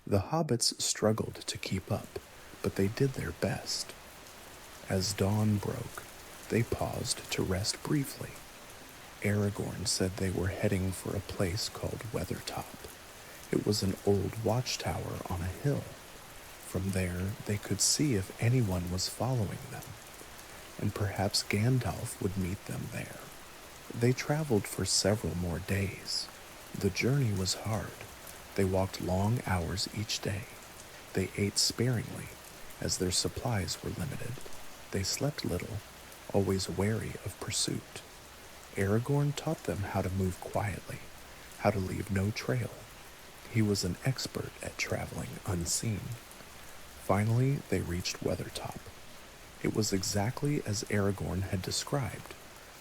The hobbits struggled to keep up, but they did their best. As dawn broke, they paused to rest briefly. Aragorn said they were heading for a place called Weathertop. It was an old watchtower on a hill. From there, they could see if anyone was following them, and perhaps Gandalf would meet them there. They traveled for several more days. The journey was hard. They walked long hours each day. They ate sparingly, as their supplies were limited. They slept little, always wary of pursuit. Aragorn taught them how to move quietly, how to leave no trail. He was an expert at traveling unseen. Finally, they reached Weathertop. It was exactly as Aragorn had described,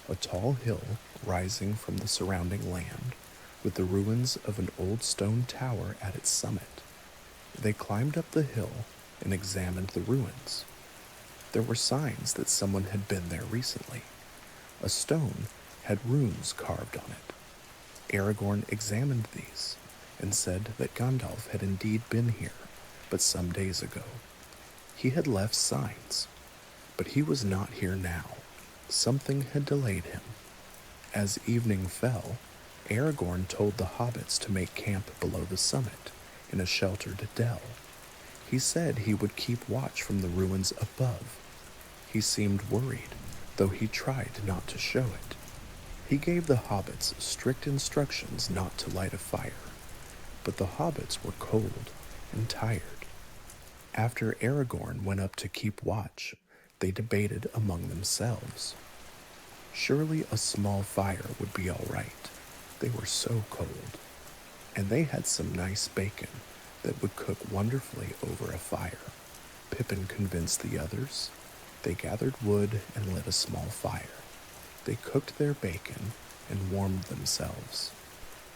a tall hill rising from the surrounding land, with the ruins of an old stone tower at its summit. They climbed up the hill and examined the ruins. There were signs that someone had been there recently. A stone had runes carved on it. Aragorn examined these and said that Gandalf had indeed been here, but some days ago. He had left signs, but he was not here now. Something had delayed him. As evening fell, Aragorn told the hobbits to make camp below the summit, in a sheltered dell. He said he would keep watch from the ruins above. He seemed worried, though he tried not to show it. He gave the hobbits strict instructions not to light a fire, but the hobbits were cold and tired. After Aragorn went up to keep watch, they debated among themselves. Surely a small fire would be all right. They were so cold. And they had some nice bacon that would cook wonderfully over a fire. Pippin convinced the others. They gathered wood and lit a small fire. They cooked their bacon and warmed themselves.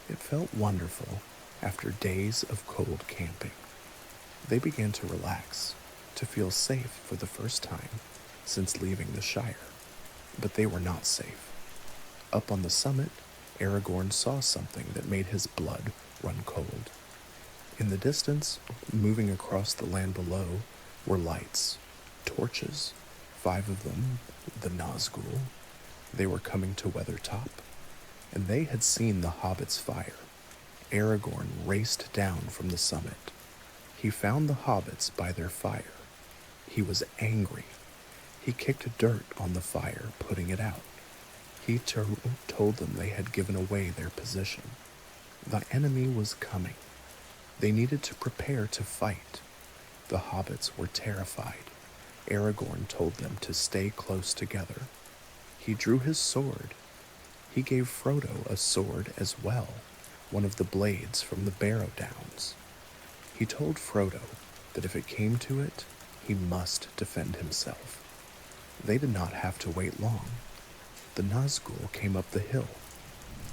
It felt wonderful after days of cold camping. They began to relax, to feel safe for the first time since leaving the Shire. But they were not safe. Up on the summit, Aragorn saw something that made his blood run cold. In the distance, moving across the land below, were lights, torches, 5 of them, the Nazgul. They were coming to Weathertop, and they had seen the hobbits' fire. Aragorn raced down from the summit. He found the hobbits by their fire. He was angry. He kicked dirt on the fire, putting it out. He told them they had given away their position. The enemy was coming. They needed to prepare to fight. The hobbits were terrified. Aragorn told them to stay close together. He drew his sword. He gave Frodo a sword as well, one of the blades from the Barrow Downs. He told Frodo that if it came to it, he must defend himself. They did not have to wait long. The Nazgul came up the hill.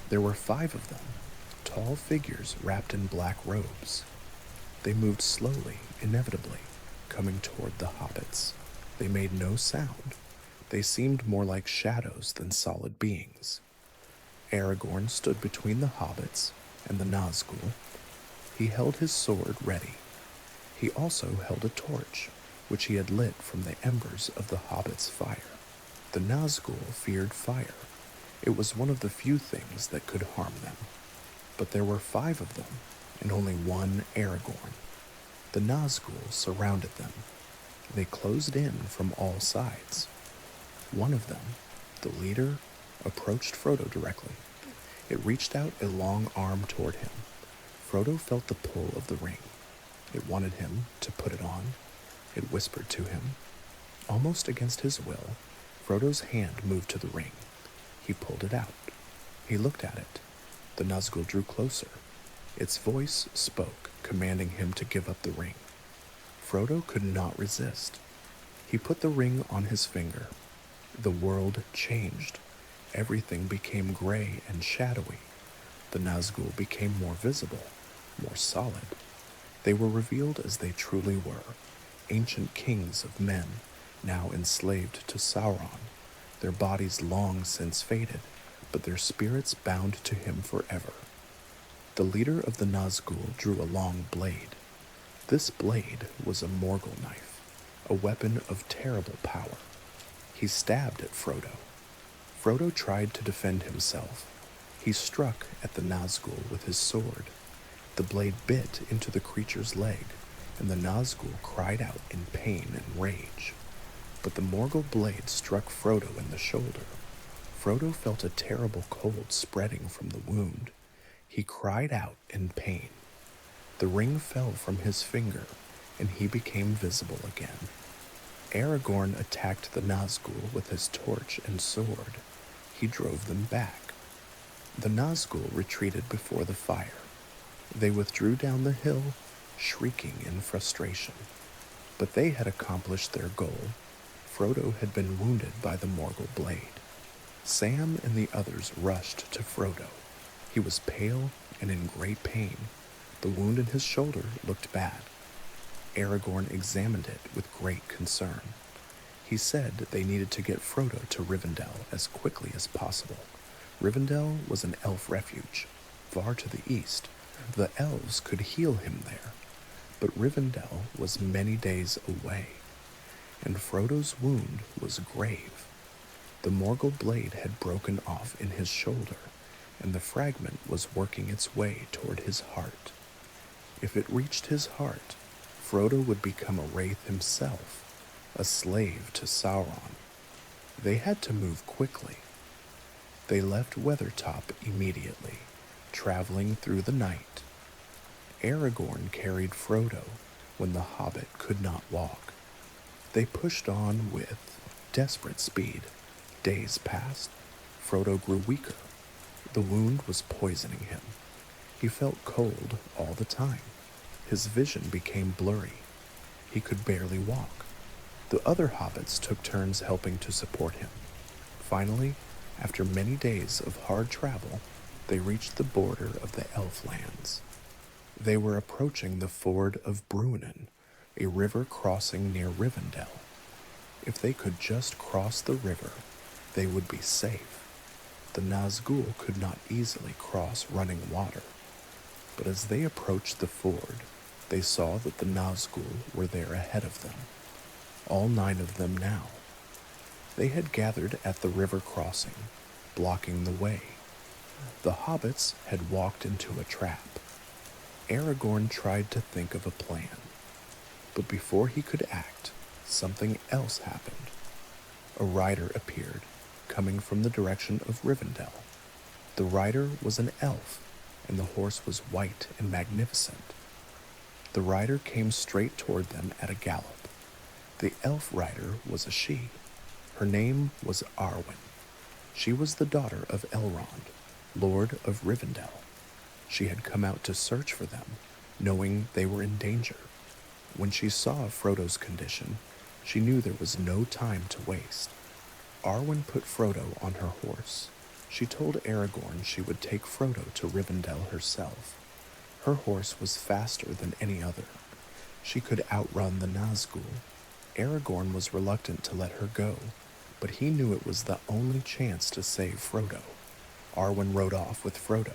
There were 5 of them, tall figures wrapped in black robes. They moved slowly, inevitably, coming toward the hobbits. They made no sound. They seemed more like shadows than solid beings. Aragorn stood between the hobbits and the Nazgul. He held his sword ready. He also held a torch, which he had lit from the embers of the hobbits' fire. The Nazgul feared fire. It was one of the few things that could harm them. But there were 5 of them, and only one Aragorn. The Nazgul surrounded them. They closed in from all sides. One of them, the leader, approached Frodo directly. It reached out a long arm toward him. Frodo felt the pull of the ring. It wanted him to put it on. It whispered to him. Almost against his will, Frodo's hand moved to the ring. He pulled it out. He looked at it. The Nazgul drew closer. Its voice spoke, commanding him to give up the ring. Frodo could not resist. He put the ring on his finger. The world changed. Everything became gray and shadowy. The Nazgul became more visible, more solid. They were revealed as they truly were, ancient kings of men, now enslaved to Sauron, their bodies long since faded, but their spirits bound to him forever. The leader of the Nazgul drew a long blade. This blade was a Morgul knife, a weapon of terrible power. He stabbed at Frodo. Frodo tried to defend himself. He struck at the Nazgul with his sword. The blade bit into the creature's leg, and the Nazgul cried out in pain and rage. But the Morgul blade struck Frodo in the shoulder. Frodo felt a terrible cold spreading from the wound. He cried out in pain. The ring fell from his finger, and he became visible again. Aragorn attacked the Nazgul with his torch and sword. He drove them back. The Nazgul retreated before the fire. They withdrew down the hill, shrieking in frustration. But they had accomplished their goal. Frodo had been wounded by the Morgul blade. Sam and the others rushed to Frodo. He was pale and in great pain. The wound in his shoulder looked bad. Aragorn examined it with great concern. He said they needed to get Frodo to Rivendell as quickly as possible. Rivendell was an elf refuge, far to the east. The elves could heal him there, but Rivendell was many days away, and Frodo's wound was grave. The Morgul blade had broken off in his shoulder, and the fragment was working its way toward his heart. If it reached his heart, Frodo would become a wraith himself, a slave to Sauron. They had to move quickly. They left Weathertop immediately, traveling through the night. Aragorn carried Frodo when the hobbit could not walk. They pushed on with desperate speed. Days passed. Frodo grew weaker. The wound was poisoning him. He felt cold all the time. His vision became blurry. He could barely walk. The other hobbits took turns helping to support him. Finally, after many days of hard travel, they reached the border of the Elflands. They were approaching the ford of Bruinen, a river crossing near Rivendell. If they could just cross the river, they would be safe. The Nazgul could not easily cross running water, but as they approached the ford, they saw that the Nazgul were there ahead of them, all 9 of them now. They had gathered at the river crossing, blocking the way. The hobbits had walked into a trap. Aragorn tried to think of a plan, but before he could act, something else happened. A rider appeared, coming from the direction of Rivendell. The rider was an elf, and the horse was white and magnificent. The rider came straight toward them at a gallop. The elf rider was a she. Her name was Arwen. She was the daughter of Elrond, Lord of Rivendell. She had come out to search for them, knowing they were in danger. When she saw Frodo's condition, she knew there was no time to waste. Arwen put Frodo on her horse. She told Aragorn she would take Frodo to Rivendell herself. Her horse was faster than any other. She could outrun the Nazgul. Aragorn was reluctant to let her go, but he knew it was the only chance to save Frodo. Arwen rode off with Frodo.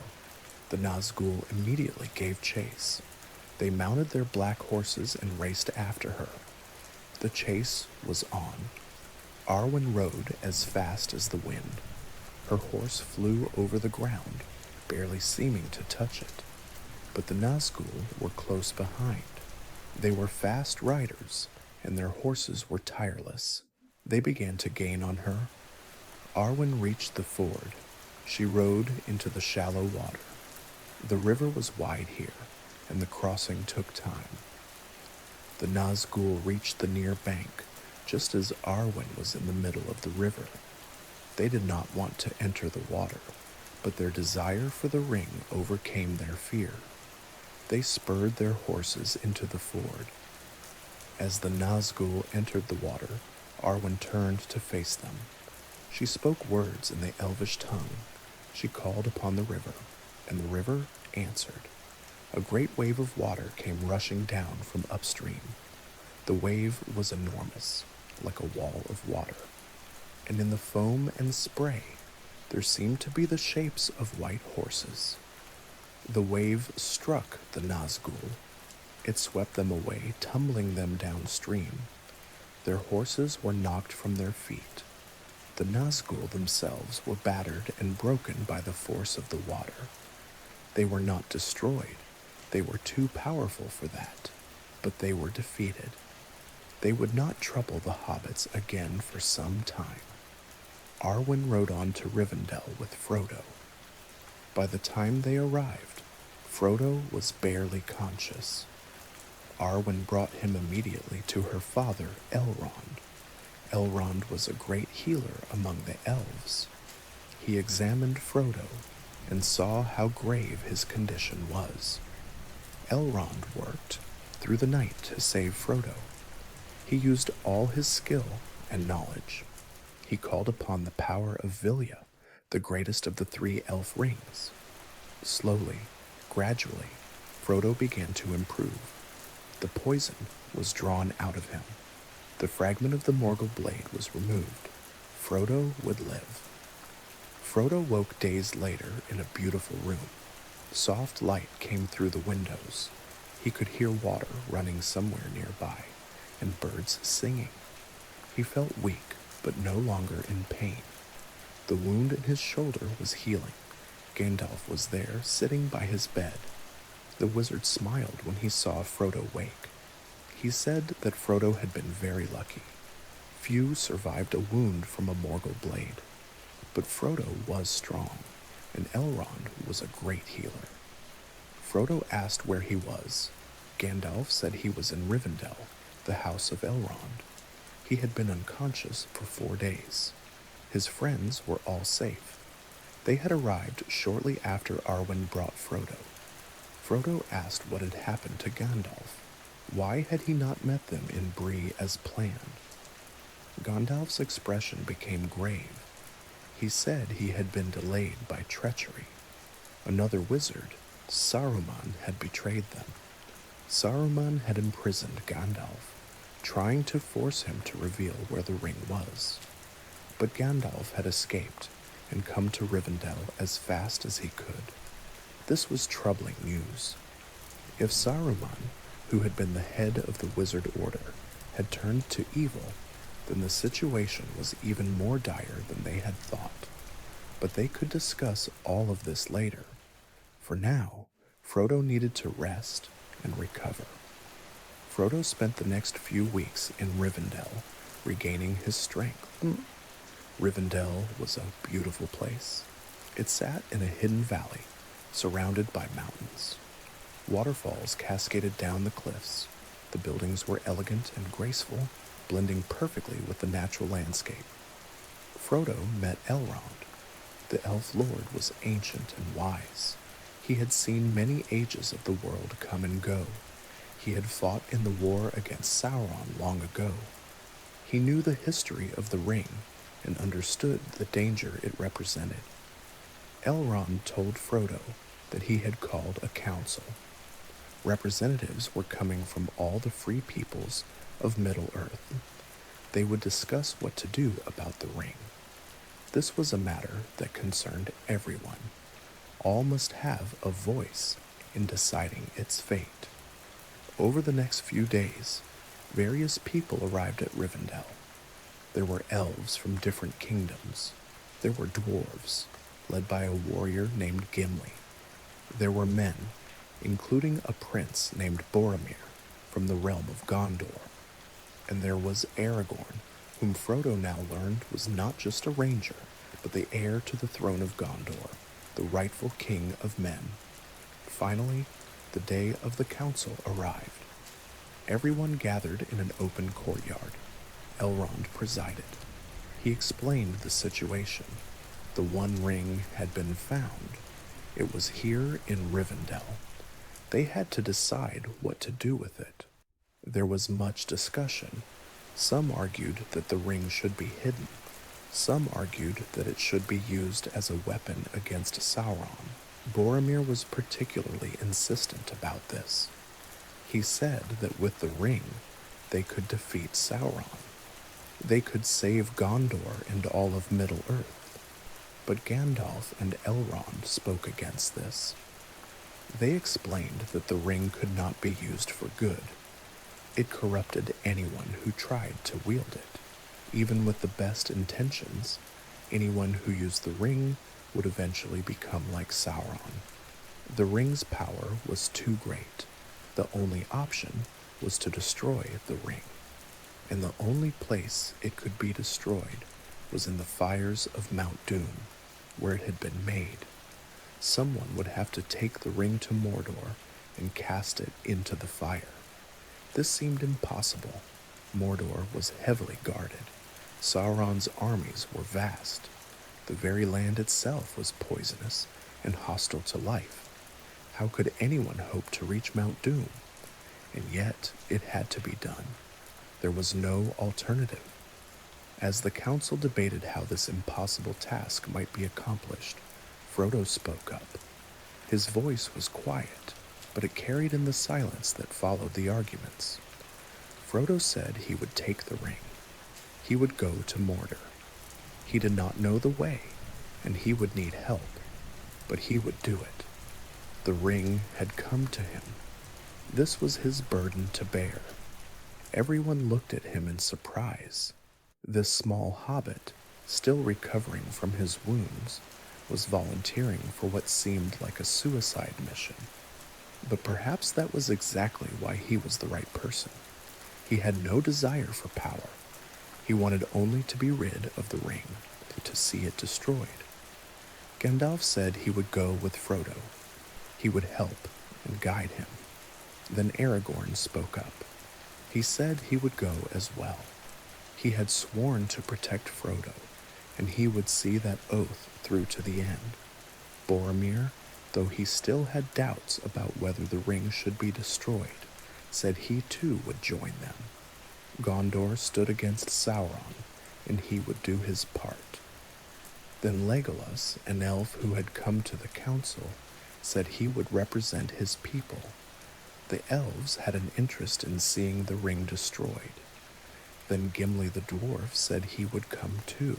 The Nazgul immediately gave chase. They mounted their black horses and raced after her. The chase was on. Arwen rode as fast as the wind. Her horse flew over the ground, barely seeming to touch it. But the Nazgul were close behind. They were fast riders, and their horses were tireless. They began to gain on her. Arwen reached the ford. She rode into the shallow water. The river was wide here, and the crossing took time. The Nazgul reached the near bank, just as Arwen was in the middle of the river. They did not want to enter the water, but their desire for the ring overcame their fear. They spurred their horses into the ford. As the Nazgul entered the water, Arwen turned to face them. She spoke words in the Elvish tongue. She called upon the river, and the river answered. A great wave of water came rushing down from upstream. The wave was enormous, like a wall of water, and in the foam and spray there seemed to be the shapes of white horses. The wave struck the Nazgul. It swept them away, tumbling them downstream. Their horses were knocked from their feet. The Nazgul themselves were battered and broken by the force of the water. They were not destroyed. They were too powerful for that, but they were defeated. They would not trouble the hobbits again for some time. Arwen rode on to Rivendell with Frodo. By the time they arrived, Frodo was barely conscious. Arwen brought him immediately to her father, Elrond. Elrond was a great healer among the elves. He examined Frodo and saw how grave his condition was. Elrond worked through the night to save Frodo. He used all his skill and knowledge. He called upon the power of Vilya, the greatest of the 3 elf rings. Slowly, gradually, Frodo began to improve. The poison was drawn out of him. The fragment of the Morgul blade was removed. Frodo would live. Frodo woke days later in a beautiful room. Soft light came through the windows. He could hear water running somewhere nearby, and birds singing. He felt weak, but no longer in pain. The wound in his shoulder was healing. Gandalf was there, sitting by his bed. The wizard smiled when he saw Frodo wake. He said that Frodo had been very lucky. Few survived a wound from a Morgul blade. But Frodo was strong, and Elrond was a great healer. Frodo asked where he was. Gandalf said he was in Rivendell, the house of Elrond. He had been unconscious for 4 days. His friends were all safe. They had arrived shortly after Arwen brought Frodo. Frodo asked what had happened to Gandalf. Why had he not met them in Bree as planned? Gandalf's expression became grave. He said he had been delayed by treachery. Another wizard, Saruman, had betrayed them. Saruman had imprisoned Gandalf, trying to force him to reveal where the ring was. But Gandalf had escaped and come to Rivendell as fast as he could. This was troubling news. If Saruman, who had been the head of the Wizard Order, had turned to evil, then the situation was even more dire than they had thought. But they could discuss all of this later. For now, Frodo needed to rest and recover. Frodo spent the next few weeks in Rivendell, regaining his strength. Rivendell was a beautiful place. It sat in a hidden valley, surrounded by mountains. Waterfalls cascaded down the cliffs. The buildings were elegant and graceful, blending perfectly with the natural landscape. Frodo met Elrond. The elf lord was ancient and wise. He had seen many ages of the world come and go. He had fought in the war against Sauron long ago. He knew the history of the ring and understood the danger it represented. Elrond told Frodo that he had called a council. Representatives were coming from all the free peoples of Middle-earth. They would discuss what to do about the ring. This was a matter that concerned everyone. All must have a voice in deciding its fate. Over the next few days, various people arrived at Rivendell. There were elves from different kingdoms. There were dwarves, led by a warrior named Gimli. There were men, including a prince named Boromir from the realm of Gondor. And there was Aragorn, whom Frodo now learned was not just a ranger, but the heir to the throne of Gondor, the rightful king of men. Finally, the day of the council arrived. Everyone gathered in an open courtyard. Elrond presided. He explained the situation. The One Ring had been found. It was here in Rivendell. They had to decide what to do with it. There was much discussion. Some argued that the ring should be hidden. Some argued that it should be used as a weapon against Sauron. Boromir was particularly insistent about this. He said that with the ring, they could defeat Sauron. They could save Gondor and all of Middle-earth. But Gandalf and Elrond spoke against this. They explained that the ring could not be used for good. It corrupted anyone who tried to wield it. Even with the best intentions, anyone who used the ring would eventually become like Sauron. The ring's power was too great. The only option was to destroy the ring. And the only place it could be destroyed was in the fires of Mount Doom, where it had been made. Someone would have to take the ring to Mordor and cast it into the fire. This seemed impossible. Mordor was heavily guarded. Sauron's armies were vast. The very land itself was poisonous and hostile to life. How could anyone hope to reach Mount Doom? And yet, it had to be done. There was no alternative. As the council debated how this impossible task might be accomplished, Frodo spoke up. His voice was quiet, but it carried in the silence that followed the arguments. Frodo said he would take the ring. He would go to Mordor. He did not know the way, and he would need help, but he would do it. The ring had come to him. This was his burden to bear. Everyone looked at him in surprise. This small hobbit, still recovering from his wounds, was volunteering for what seemed like a suicide mission. But perhaps that was exactly why he was the right person. He had no desire for power. He wanted only to be rid of the ring, to see it destroyed. Gandalf said he would go with Frodo. He would help and guide him. Then Aragorn spoke up. He said he would go as well. He had sworn to protect Frodo, and he would see that oath through to the end. Boromir, though he still had doubts about whether the ring should be destroyed, said he too would join them. Gondor stood against Sauron, and he would do his part. Then Legolas, an elf who had come to the council, said he would represent his people. The elves had an interest in seeing the ring destroyed. Then Gimli the dwarf said he would come too.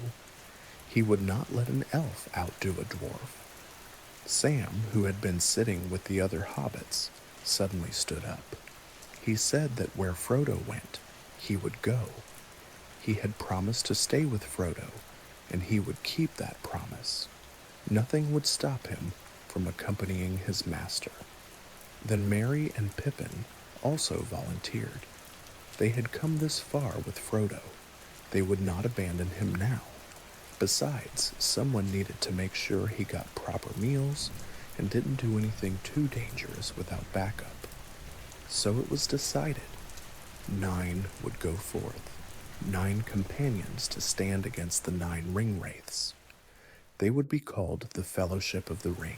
He would not let an elf outdo a dwarf. Sam, who had been sitting with the other hobbits, suddenly stood up. He said that where Frodo went, he would go. He had promised to stay with Frodo, and he would keep that promise. Nothing would stop him from accompanying his master. Then Merry and Pippin also volunteered. They had come this far with Frodo. They would not abandon him now. Besides, someone needed to make sure he got proper meals and didn't do anything too dangerous without backup. So it was decided. 9 would go forth, 9 companions to stand against the 9 ring-wraiths. They would be called the Fellowship of the Ring.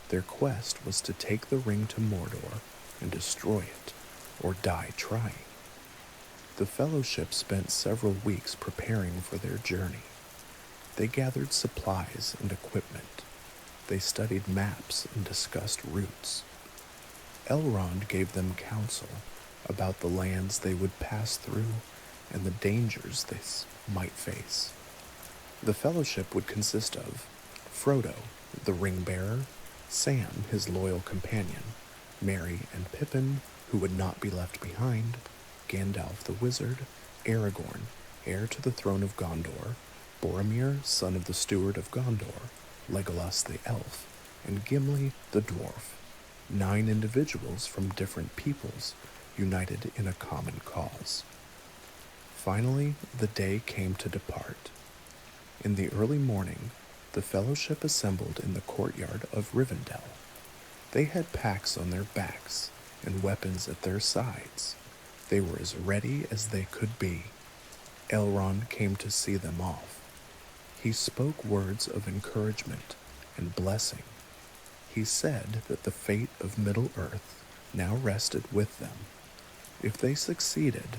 Their quest was to take the ring to Mordor and destroy it, or die trying. The Fellowship spent several weeks preparing for their journey. They gathered supplies and equipment. They studied maps and discussed routes. Elrond gave them counsel about the lands they would pass through and the dangers they might face. The Fellowship would consist of Frodo, the ring-bearer, Sam, his loyal companion, Merry and Pippin, who would not be left behind, Gandalf the wizard, Aragorn, heir to the throne of Gondor, Boromir, son of the steward of Gondor, Legolas the elf, and Gimli the dwarf. 9 individuals from different peoples, united in a common cause. Finally, the day came to depart. In the early morning, the Fellowship assembled in the courtyard of Rivendell. They had packs on their backs and weapons at their sides. They were as ready as they could be. Elrond came to see them off. He spoke words of encouragement and blessing. He said that the fate of Middle-earth now rested with them. If they succeeded,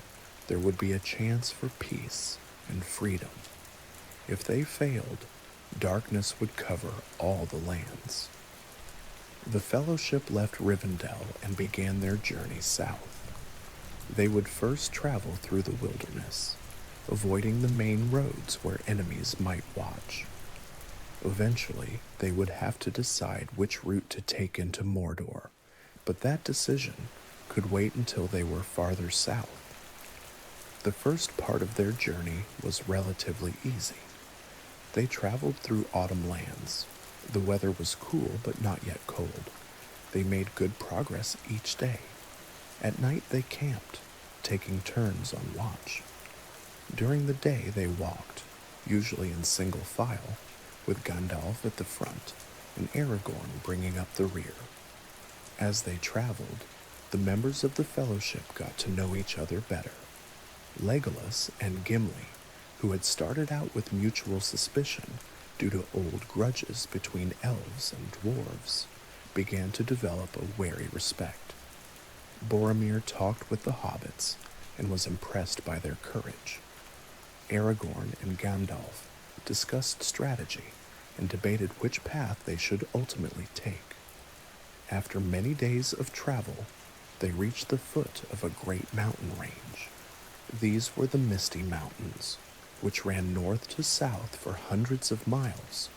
there would be a chance for peace and freedom. If they failed, darkness would cover all the lands. The Fellowship left Rivendell and began their journey south. They would first travel through the wilderness, avoiding the main roads where enemies might watch. Eventually, they would have to decide which route to take into Mordor, but that decision could wait until they were farther south. The first part of their journey was relatively easy. They traveled through autumn lands. The weather was cool but not yet cold. They made good progress each day. At night they camped, taking turns on watch. During the day they walked, usually in single file, with Gandalf at the front and Aragorn bringing up the rear. As they traveled, the members of the Fellowship got to know each other better. Legolas and Gimli, who had started out with mutual suspicion due to old grudges between elves and dwarves, began to develop a wary respect. Boromir talked with the hobbits and was impressed by their courage. Aragorn and Gandalf discussed strategy and debated which path they should ultimately take. After many days of travel, they reached the foot of a great mountain range. These were the Misty Mountains, which ran north to south for hundreds of miles.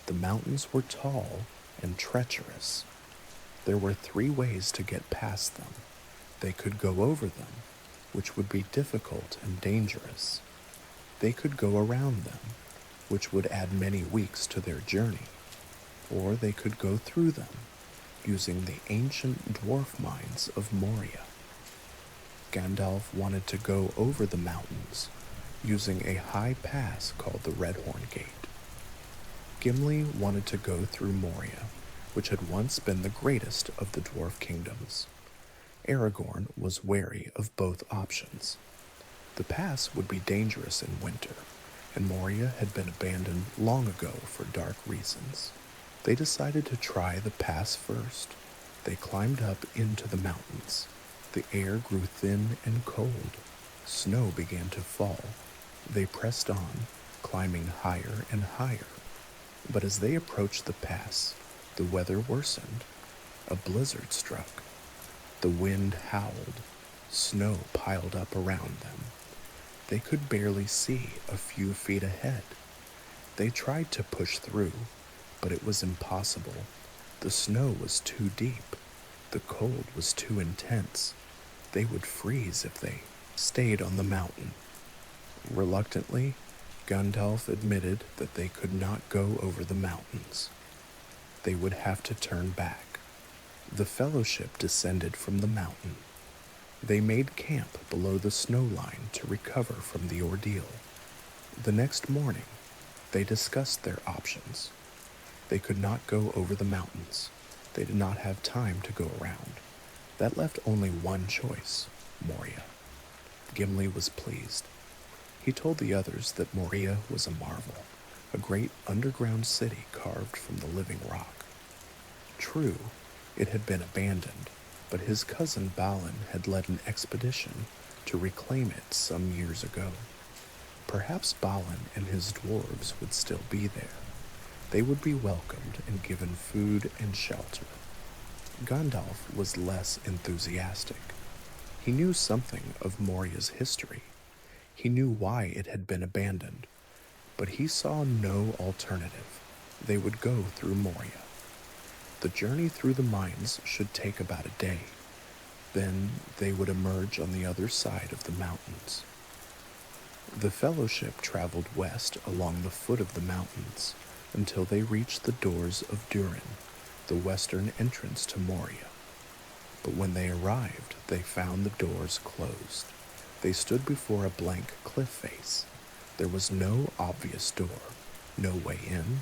The mountains were tall and treacherous. There were 3 ways to get past them. They could go over them, which would be difficult and dangerous. They could go around them, which would add many weeks to their journey. Or they could go through them, using the ancient dwarf mines of Moria. Gandalf wanted to go over the mountains, using a high pass called the Redhorn Gate. Gimli wanted to go through Moria, which had once been the greatest of the dwarf kingdoms. Aragorn was wary of both options. The pass would be dangerous in winter, and Moria had been abandoned long ago for dark reasons. They decided to try the pass first. They climbed up into the mountains. The air grew thin and cold. Snow began to fall. They pressed on, climbing higher and higher. But as they approached the pass, the weather worsened. A blizzard struck. The wind howled. Snow piled up around them. They could barely see a few feet ahead. They tried to push through, but it was impossible. The snow was too deep. The cold was too intense. They would freeze if they stayed on the mountain. Reluctantly, Gandalf admitted that they could not go over the mountains. They would have to turn back. The Fellowship descended from the mountain. They made camp below the snow line to recover from the ordeal. The next morning, they discussed their options. They could not go over the mountains. They did not have time to go around. That left only one choice, Moria. Gimli was pleased. He told the others that Moria was a marvel, a great underground city carved from the living rock. True, it had been abandoned, but his cousin Balin had led an expedition to reclaim it some years ago. Perhaps Balin and his dwarves would still be there. They would be welcomed and given food and shelter. Gandalf was less enthusiastic. He knew something of Moria's history. He knew why it had been abandoned, but he saw no alternative. They would go through Moria. The journey through the mines should take about a day. Then they would emerge on the other side of the mountains. The Fellowship traveled west along the foot of the mountains until they reached the doors of Durin, the western entrance to Moria. But when they arrived, they found the doors closed. They stood before a blank cliff face. There was no obvious door, no way in.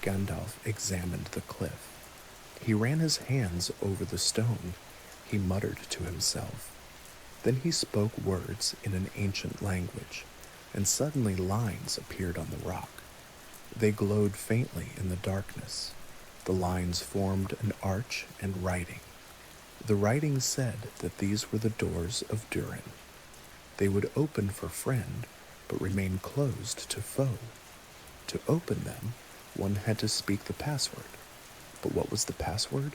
Gandalf examined the cliff. He ran his hands over the stone. He muttered to himself. Then he spoke words in an ancient language, and suddenly lines appeared on the rock. They glowed faintly in the darkness. The lines formed an arch and writing. The writing said that these were the doors of Durin. They would open for friend, but remain closed to foe. To open them, one had to speak the password. But what was the password?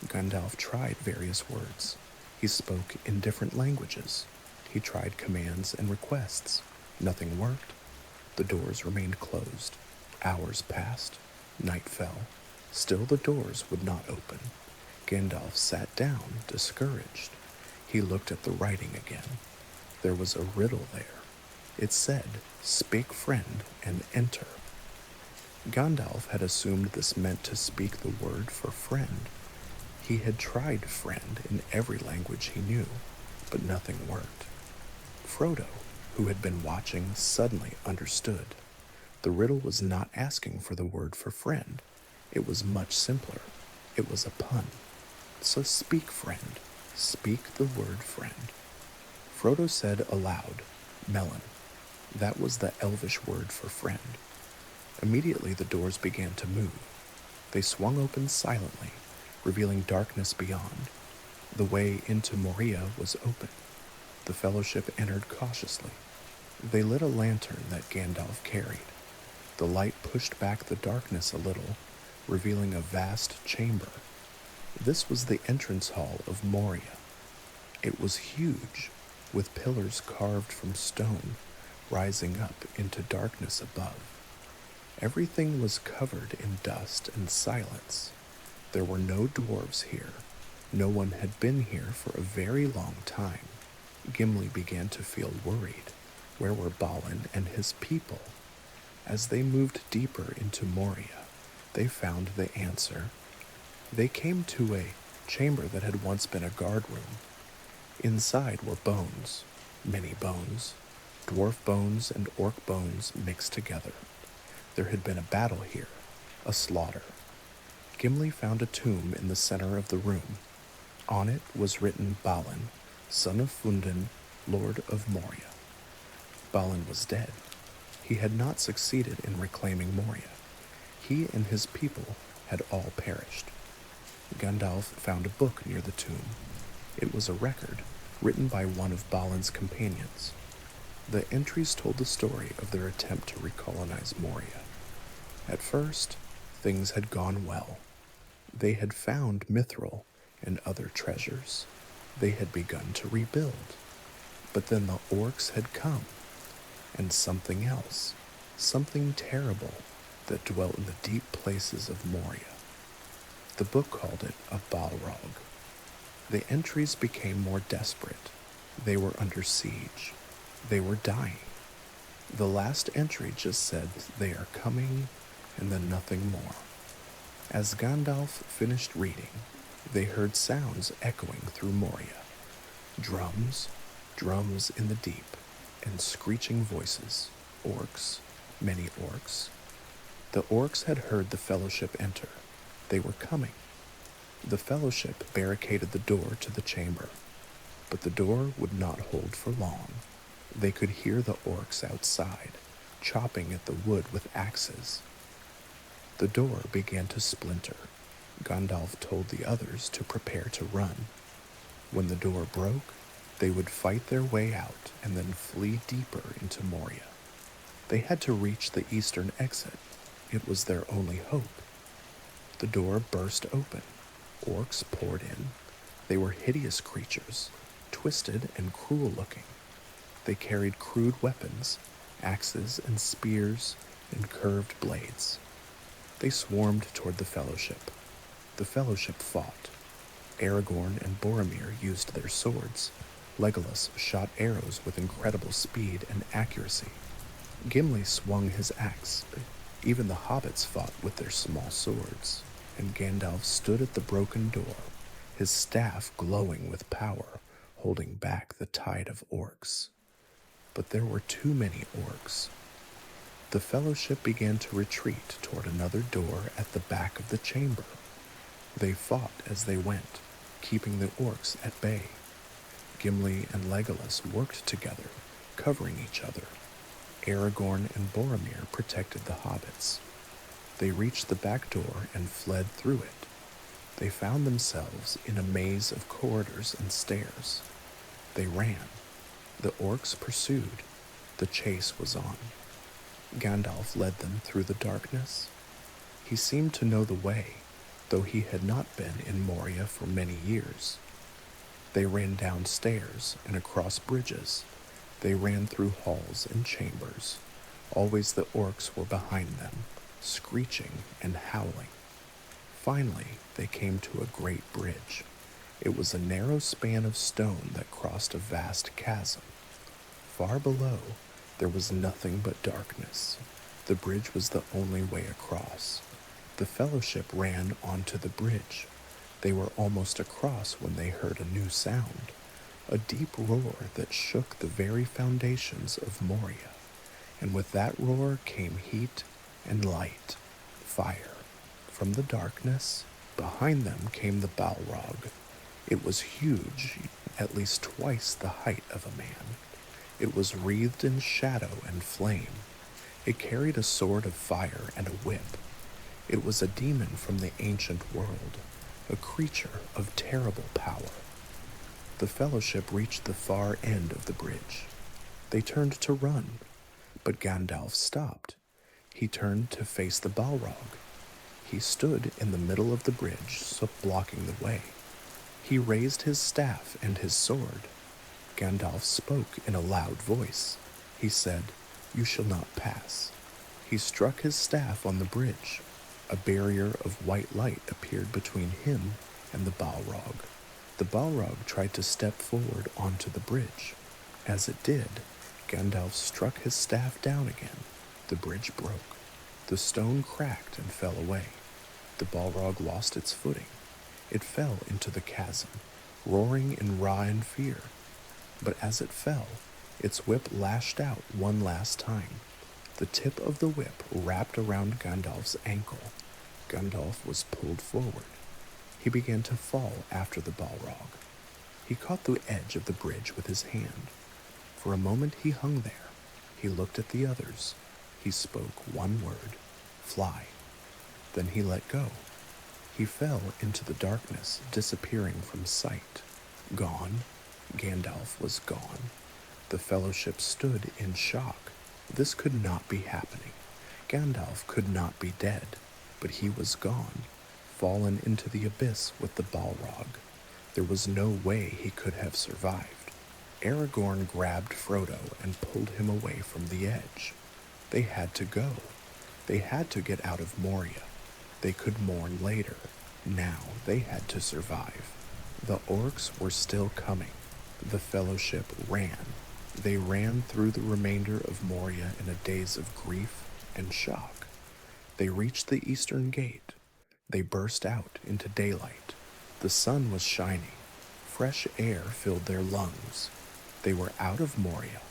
Gandalf tried various words. He spoke in different languages. He tried commands and requests. Nothing worked. The doors remained closed. Hours passed. Night fell. Still the doors would not open. Gandalf sat down, discouraged. He looked at the writing again. There was a riddle there. It said, "Speak friend and enter." Gandalf had assumed this meant to speak the word for friend. He had tried friend in every language he knew, but nothing worked. Frodo, who had been watching, suddenly understood. The riddle was not asking for the word for friend. It was much simpler. It was a pun. So speak, friend. Speak the word friend. Frodo said aloud, "Melon." That was the Elvish word for friend. Immediately the doors began to move. They swung open silently, revealing darkness beyond. The way into Moria was open. The Fellowship entered cautiously. They lit a lantern that Gandalf carried. The light pushed back the darkness a little, revealing a vast chamber. This was the entrance hall of Moria. It was huge, with pillars carved from stone, rising up into darkness above. Everything was covered in dust and silence. There were no dwarves here. No one had been here for a very long time. Gimli began to feel worried. Where were Balin and his people? As they moved deeper into Moria, they found the answer. They came to a chamber that had once been a guard room. Inside were bones, many bones, dwarf bones and orc bones mixed together. There had been a battle here, a slaughter. Gimli found a tomb in the center of the room. On it was written Balin, son of Fundin, lord of Moria. Balin was dead. He had not succeeded in reclaiming Moria. He and his people had all perished. Gandalf found a book near the tomb. It was a record written by one of Balin's companions. The entries told the story of their attempt to recolonize Moria. At first, things had gone well. They had found Mithril and other treasures. They had begun to rebuild. But then the orcs had come, and something else, something terrible that dwelt in the deep places of Moria. The book called it a Balrog. The entries became more desperate. They were under siege. They were dying. The last entry just said, "They are coming," and then nothing more. As Gandalf finished reading, they heard sounds echoing through Moria. Drums, drums in the deep, and screeching voices. Orcs, many orcs. The orcs had heard the Fellowship enter. They were coming. The Fellowship barricaded the door to the chamber, but the door would not hold for long. They could hear the orcs outside, chopping at the wood with axes. The door began to splinter. Gandalf told the others to prepare to run. When the door broke, they would fight their way out and then flee deeper into Moria. They had to reach the eastern exit. It was their only hope. The door burst open. Orcs poured in. They were hideous creatures, twisted and cruel-looking. They carried crude weapons, axes and spears and curved blades. They swarmed toward the Fellowship. The Fellowship fought. Aragorn and Boromir used their swords. Legolas shot arrows with incredible speed and accuracy. Gimli swung his axe. Even the hobbits fought with their small swords. And Gandalf stood at the broken door, his staff glowing with power, holding back the tide of orcs. But there were too many orcs. The Fellowship began to retreat toward another door at the back of the chamber. They fought as they went, keeping the orcs at bay. Gimli and Legolas worked together, covering each other. Aragorn and Boromir protected the hobbits. They reached the back door and fled through it. They found themselves in a maze of corridors and stairs. They ran. The orcs pursued. The chase was on. Gandalf led them through the darkness. He seemed to know the way, though he had not been in Moria for many years. They ran down stairs and across bridges. They ran through halls and chambers. Always the orcs were behind them, screeching and howling. Finally, they came to a great bridge. It was a narrow span of stone that crossed a vast chasm. Far below, there was nothing but darkness. The bridge was the only way across. The Fellowship ran onto the bridge. They were almost across when they heard a new sound, a deep roar that shook the very foundations of Moria. And with that roar came heat and light, fire. From the darkness, behind them came the Balrog. It was huge, at least twice the height of a man. It was wreathed in shadow and flame. It carried a sword of fire and a whip. It was a demon from the ancient world, a creature of terrible power. The Fellowship reached the far end of the bridge. They turned to run, but Gandalf stopped. He turned to face the Balrog. He stood in the middle of the bridge, blocking the way. He raised his staff and his sword. Gandalf spoke in a loud voice. He said, "You shall not pass." He struck his staff on the bridge. A barrier of white light appeared between him and the Balrog. The Balrog tried to step forward onto the bridge. As it did, Gandalf struck his staff down again. The bridge broke. The stone cracked and fell away. The Balrog lost its footing. It fell into the chasm, roaring in raw and fear. But as it fell, its whip lashed out one last time. The tip of the whip wrapped around Gandalf's ankle. Gandalf was pulled forward. He began to fall after the Balrog. He caught the edge of the bridge with his hand. For a moment he hung there. He looked at the others. He spoke one word, "Fly." Then he let go. He fell into the darkness, disappearing from sight. Gone. Gandalf was gone. The Fellowship stood in shock. This could not be happening. Gandalf could not be dead, but he was gone, fallen into the abyss with the Balrog. There was no way he could have survived. Aragorn grabbed Frodo and pulled him away from the edge. They had to go. They had to get out of Moria. They could mourn later. Now they had to survive. The orcs were still coming. The Fellowship ran. They ran through the remainder of Moria in a daze of grief and shock. They reached the eastern gate. They burst out into daylight. The sun was shining. Fresh air filled their lungs. They were out of Moria.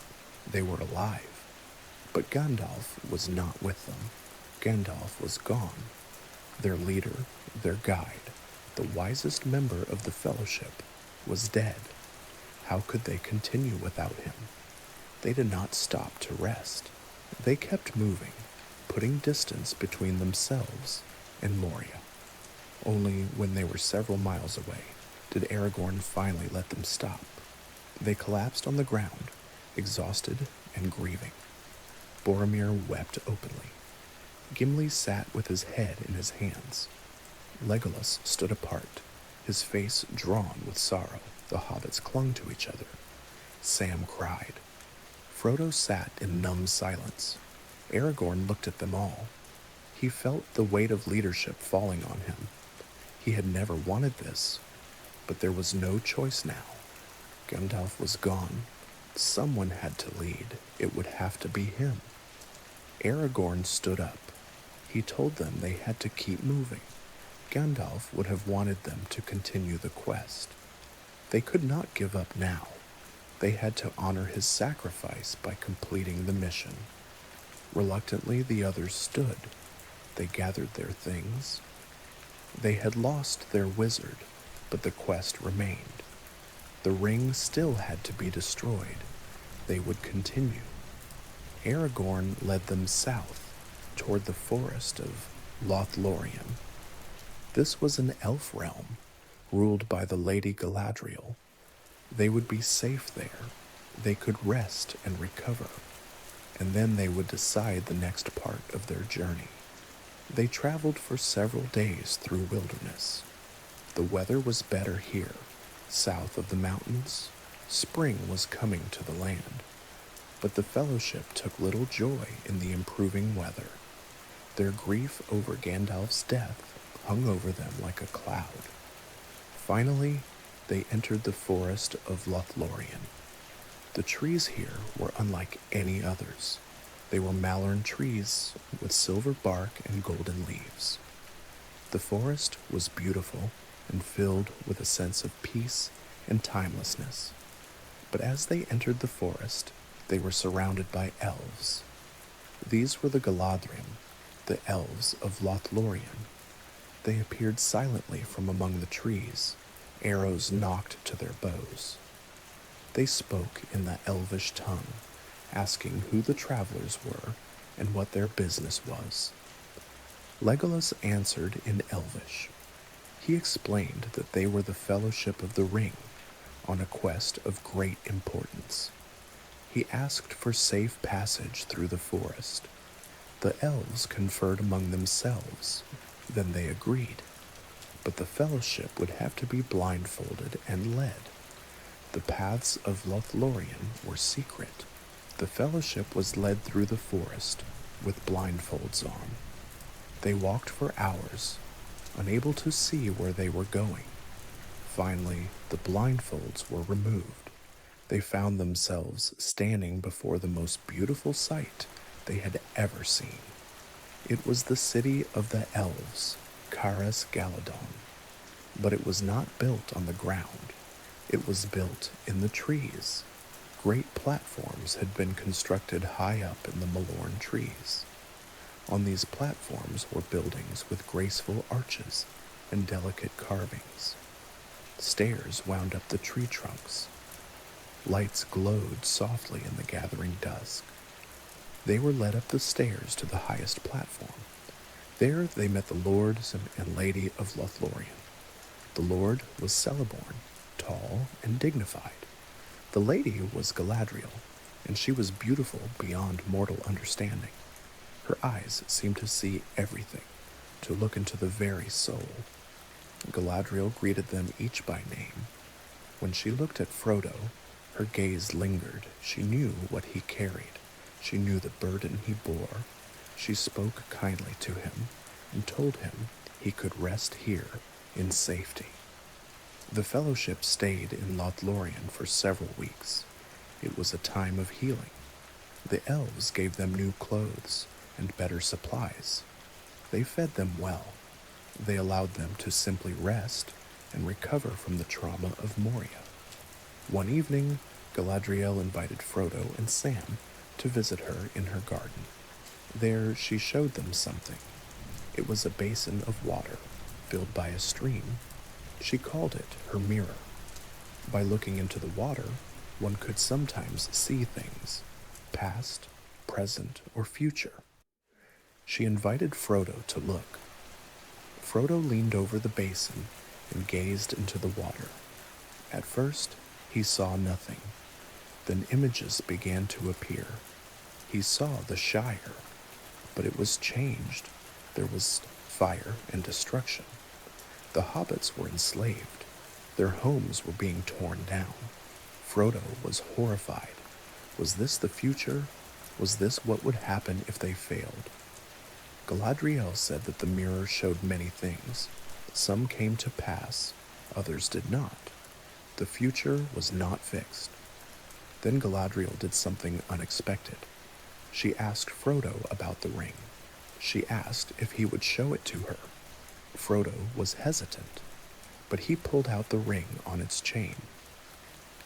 They were alive. But Gandalf was not with them. Gandalf was gone. Their leader, their guide, the wisest member of the Fellowship, was dead. How could they continue without him? They did not stop to rest. They kept moving, putting distance between themselves and Moria. Only when they were several miles away did Aragorn finally let them stop. They collapsed on the ground, exhausted and grieving. Boromir wept openly. Gimli sat with his head in his hands. Legolas stood apart, his face drawn with sorrow. The hobbits clung to each other. Sam cried. Frodo sat in numb silence. Aragorn looked at them all. He felt the weight of leadership falling on him. He had never wanted this, but there was no choice now. Gandalf was gone. Someone had to lead. It would have to be him. Aragorn stood up. He told them they had to keep moving. Gandalf would have wanted them to continue the quest. They could not give up now. They had to honor his sacrifice by completing the mission. Reluctantly, the others stood. They gathered their things. They had lost their wizard, but the quest remained. The ring still had to be destroyed. They would continue. Aragorn led them south, toward the forest of Lothlorien. This was an elf realm, ruled by the Lady Galadriel. They would be safe there. They could rest and recover, and then they would decide the next part of their journey. They traveled for several days through wilderness. The weather was better here, south of the mountains. Spring was coming to the land. But the Fellowship took little joy in the improving weather. Their grief over Gandalf's death hung over them like a cloud. Finally, they entered the forest of Lothlorien. The trees here were unlike any others. They were malern trees with silver bark and golden leaves. The forest was beautiful and filled with a sense of peace and timelessness. But as they entered the forest, they were surrounded by elves. These were the Galadrim, the elves of Lothlorien. They appeared silently from among the trees, arrows nocked to their bows. They spoke in the elvish tongue, asking who the travelers were and what their business was. Legolas answered in Elvish. He explained that they were the Fellowship of the Ring, on a quest of great importance. He asked for safe passage through the forest. The elves conferred among themselves. Then they agreed. But the Fellowship would have to be blindfolded and led. The paths of Lothlorien were secret. The Fellowship was led through the forest, with blindfolds on. They walked for hours, unable to see where they were going. Finally, the blindfolds were removed. They found themselves standing before the most beautiful sight they had ever seen. It was the city of the elves, Caras Galadon. But it was not built on the ground. It was built in the trees. Great platforms had been constructed high up in the Malorn trees. On these platforms were buildings with graceful arches and delicate carvings. Stairs wound up the tree trunks. Lights glowed softly in the gathering dusk. They were led up the stairs to the highest platform. There they met the lords and lady of Lothlorien. The lord was Celeborn, tall and dignified. The lady was Galadriel, and she was beautiful beyond mortal understanding. Her eyes seemed to see everything, to look into the very soul. Galadriel greeted them each by name. When she looked at Frodo, her gaze lingered. She knew what he carried. She knew the burden he bore. She spoke kindly to him and told him he could rest here in safety. The Fellowship stayed in Lothlorien for several weeks. It was a time of healing. The elves gave them new clothes and better supplies. They fed them well. They allowed them to simply rest and recover from the trauma of Moria. One evening, Galadriel invited Frodo and Sam to visit her in her garden. There she showed them something. It was a basin of water filled by a stream. She called it her mirror. By looking into the water, one could sometimes see things, past, present, or future. She invited Frodo to look. Frodo leaned over the basin and gazed into the water. At first, he saw nothing. Then images began to appear. He saw the Shire, but it was changed. There was fire and destruction. The hobbits were enslaved. Their homes were being torn down. Frodo was horrified. Was this the future? Was this what would happen if they failed? Galadriel said that the mirror showed many things. Some came to pass, others did not. The future was not fixed. Then Galadriel did something unexpected. She asked Frodo about the ring. She asked if he would show it to her. Frodo was hesitant, but he pulled out the ring on its chain.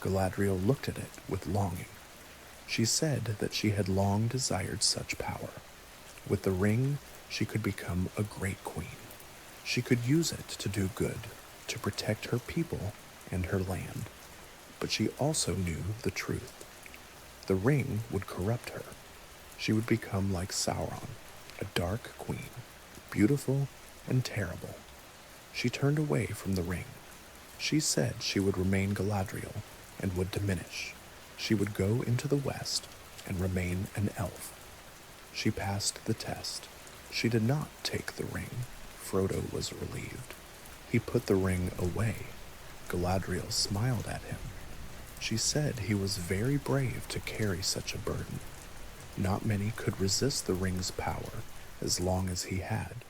Galadriel looked at it with longing. She said that she had long desired such power. With the ring, she could become a great queen. She could use it to do good, to protect her people and her land. But she also knew the truth. The ring would corrupt her. She would become like Sauron, a dark queen, beautiful and terrible. She turned away from the ring. She said she would remain Galadriel and would diminish. She would go into the west and remain an elf. She passed the test. She did not take the ring. Frodo was relieved. He put the ring away. Galadriel smiled at him. She said he was very brave to carry such a burden. Not many could resist the ring's power as long as he had.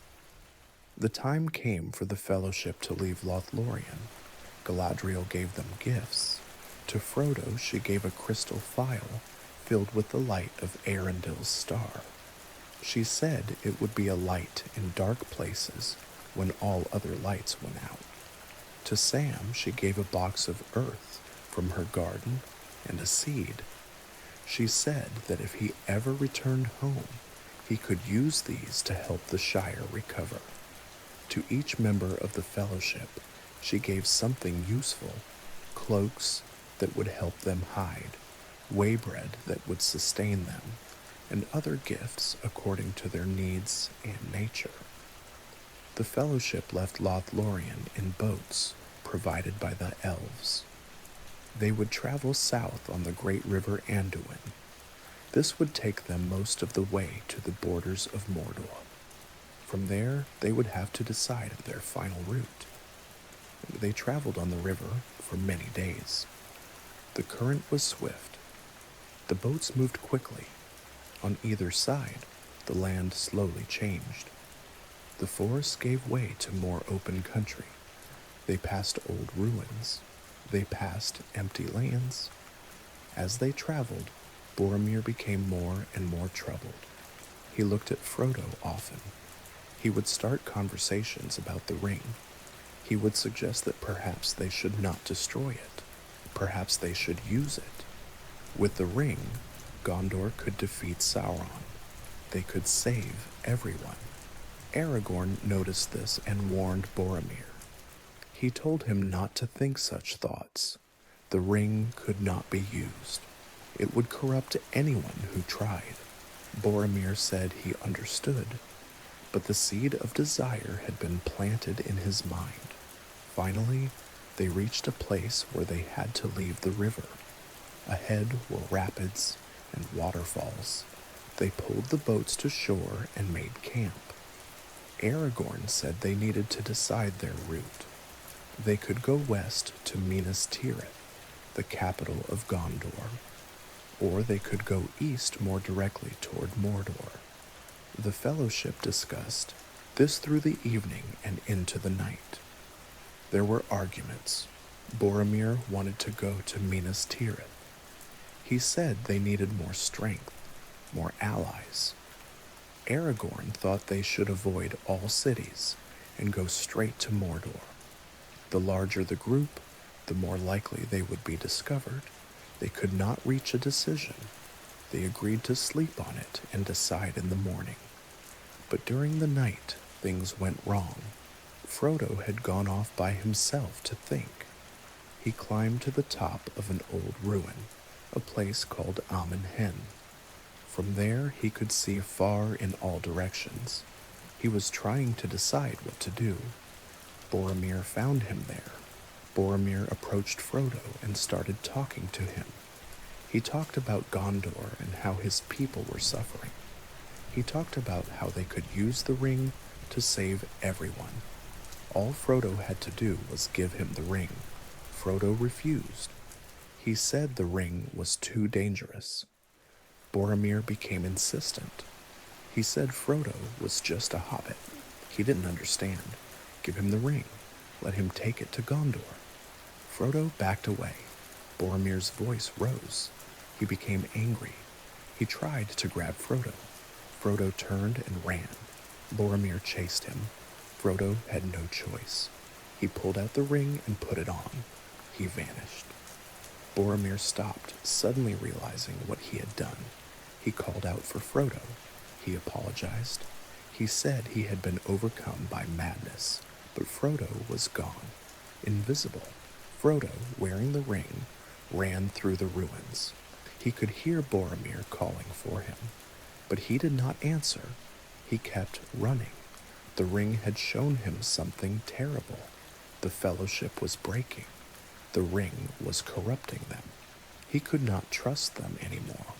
The time came for the Fellowship to leave Lothlorien. Galadriel gave them gifts. To Frodo she gave a crystal phial filled with the light of Arundel's star. She said it would be a light in dark places when all other lights went out. To Sam she gave a box of earth from her garden and a seed. She said that if he ever returned home, he could use these to help the Shire recover. To each member of the Fellowship, she gave something useful: cloaks that would help them hide, waybread that would sustain them, and other gifts according to their needs and nature. The Fellowship left Lothlorien in boats provided by the elves. They would travel south on the great river Anduin. This would take them most of the way to the borders of Mordor. From there, they would have to decide their final route. They traveled on the river for many days. The current was swift. The boats moved quickly. On either side, the land slowly changed. The forest gave way to more open country. They passed old ruins. They passed empty lands. As they traveled, Boromir became more and more troubled. He looked at Frodo often. He would start conversations about the ring. He would suggest that perhaps they should not destroy it. Perhaps they should use it. With the ring, Gondor could defeat Sauron. They could save everyone. Aragorn noticed this and warned Boromir. He told him not to think such thoughts. The ring could not be used. It would corrupt anyone who tried. Boromir said he understood, but the seed of desire had been planted in his mind. Finally, they reached a place where they had to leave the river. Ahead were rapids and waterfalls. They pulled the boats to shore and made camp. Aragorn said they needed to decide their route. They could go west to Minas Tirith, the capital of Gondor, or they could go east more directly toward Mordor. The Fellowship discussed this through the evening and into the night. There were arguments. Boromir wanted to go to Minas Tirith. He said they needed more strength, more allies. Aragorn thought they should avoid all cities and go straight to Mordor. The larger the group, the more likely they would be discovered. They could not reach a decision. They agreed to sleep on it and decide in the morning. But during the night, things went wrong. Frodo had gone off by himself to think. He climbed to the top of an old ruin, a place called Amon Hen. From there, he could see far in all directions. He was trying to decide what to do. Boromir found him there. Boromir approached Frodo and started talking to him. He talked about Gondor and how his people were suffering. He talked about how they could use the ring to save everyone. All Frodo had to do was give him the ring. Frodo refused. He said the ring was too dangerous. Boromir became insistent. He said Frodo was just a hobbit. He didn't understand. Give him the ring. Let him take it to Gondor. Frodo backed away. Boromir's voice rose. He became angry. He tried to grab Frodo. Frodo turned and ran. Boromir chased him. Frodo had no choice. He pulled out the ring and put it on. He vanished. Boromir stopped, suddenly realizing what he had done. He called out for Frodo. He apologized. He said he had been overcome by madness, but Frodo was gone, invisible. Frodo, wearing the ring, ran through the ruins. He could hear Boromir calling for him, but he did not answer. He kept running. The ring had shown him something terrible. The Fellowship was breaking. The ring was corrupting them. He could not trust them anymore.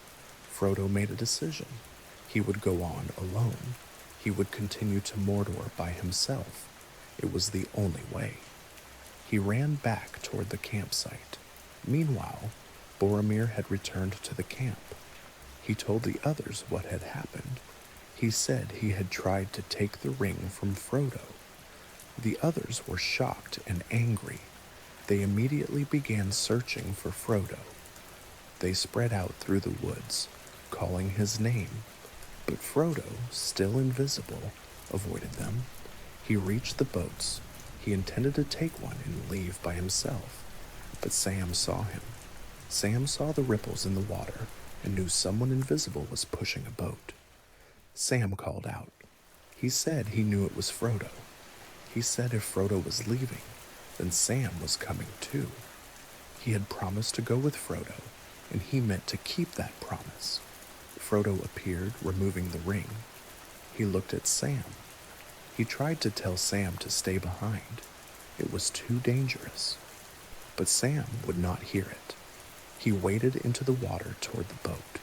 Frodo made a decision. He would go on alone. He would continue to Mordor by himself. It was the only way. He ran back toward the campsite. Meanwhile, Boromir had returned to the camp. He told the others what had happened. He said he had tried to take the ring from Frodo. The others were shocked and angry. They immediately began searching for Frodo. They spread out through the woods, calling his name, but Frodo, still invisible, avoided them. He reached the boats. He intended to take one and leave by himself, but Sam saw him. Sam saw the ripples in the water and knew someone invisible was pushing a boat. Sam called out. He said he knew it was Frodo. He said if Frodo was leaving, then Sam was coming too. He had promised to go with Frodo, and he meant to keep that promise. Frodo appeared, removing the ring. He looked at Sam. He tried to tell Sam to stay behind. It was too dangerous. But Sam would not hear it. He waded into the water toward the boat.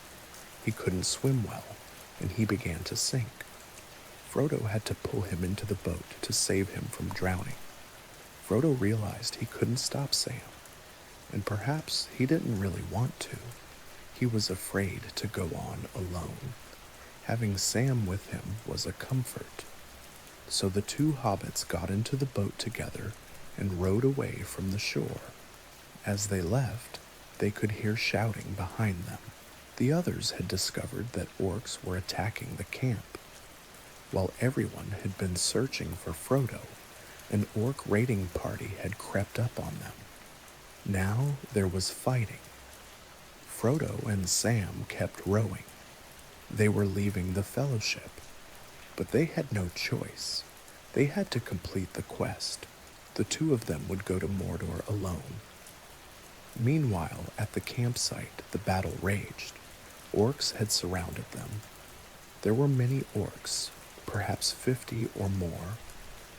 He couldn't swim well, and he began to sink. Frodo had to pull him into the boat to save him from drowning. Frodo realized he couldn't stop Sam, and perhaps he didn't really want to. He was afraid to go on alone. Having Sam with him was a comfort. So the two hobbits got into the boat together and rowed away from the shore. As they left, they could hear shouting behind them. The others had discovered that orcs were attacking the camp. While everyone had been searching for Frodo, an orc raiding party had crept up on them. Now there was fighting. Frodo and Sam kept rowing. They were leaving the Fellowship, but they had no choice. They had to complete the quest. The two of them would go to Mordor alone. Meanwhile, at the campsite, the battle raged. Orcs had surrounded them. There were many orcs, perhaps 50 or more.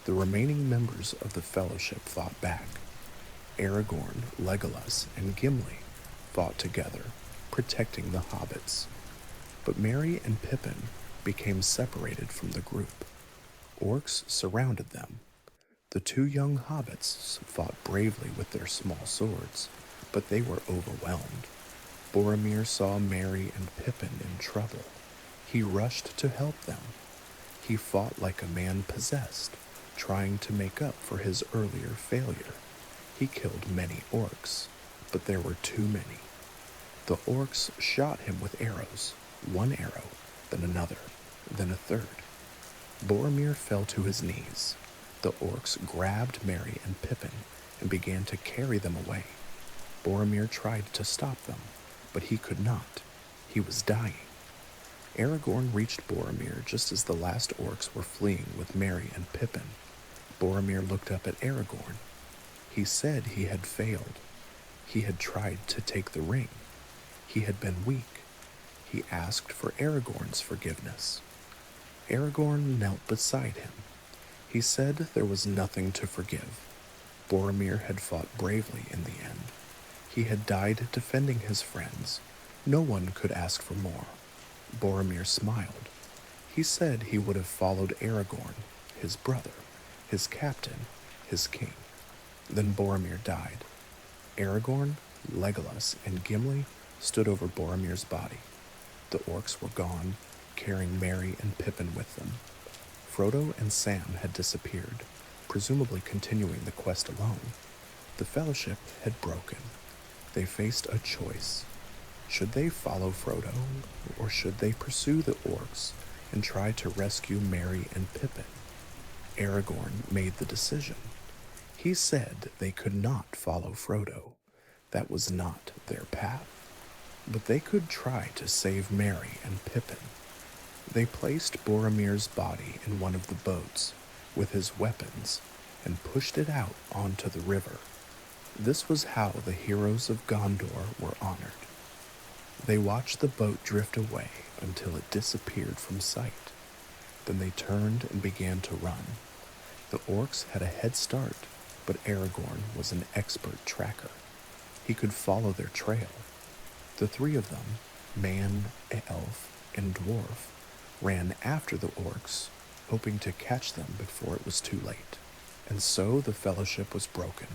The remaining members of the Fellowship fought back. Aragorn, Legolas, and Gimli fought together, protecting the hobbits. But Merry and Pippin became separated from the group. Orcs surrounded them. The two young hobbits fought bravely with their small swords, but they were overwhelmed. Boromir saw Merry and Pippin in trouble. He rushed to help them. He fought like a man possessed, trying to make up for his earlier failure. He killed many orcs, but there were too many. The orcs shot him with arrows, one arrow, then another, then a third. Boromir fell to his knees. The orcs grabbed Merry and Pippin and began to carry them away. Boromir tried to stop them, but he could not. He was dying. Aragorn reached Boromir just as the last orcs were fleeing with Merry and Pippin. Boromir looked up at Aragorn. He said he had failed. He had tried to take the ring. He had been weak. He asked for Aragorn's forgiveness. Aragorn knelt beside him. He said there was nothing to forgive. Boromir had fought bravely in the end. He had died defending his friends. No one could ask for more. Boromir smiled. He said he would have followed Aragorn, his brother, his captain, his king. Then Boromir died. Aragorn, Legolas, and Gimli stood over Boromir's body. The orcs were gone, carrying Merry and Pippin with them. Frodo and Sam had disappeared, presumably continuing the quest alone. The Fellowship had broken. They faced a choice. Should they follow Frodo, or should they pursue the orcs and try to rescue Merry and Pippin? Aragorn made the decision. He said they could not follow Frodo. That was not their path. But they could try to save Merry and Pippin. They placed Boromir's body in one of the boats with his weapons and pushed it out onto the river. This was how the heroes of Gondor were honored. They watched the boat drift away until it disappeared from sight. Then they turned and began to run. The orcs had a head start, but Aragorn was an expert tracker. He could follow their trail. The three of them, man, elf, and dwarf, ran after the orcs, hoping to catch them before it was too late. And so the Fellowship was broken.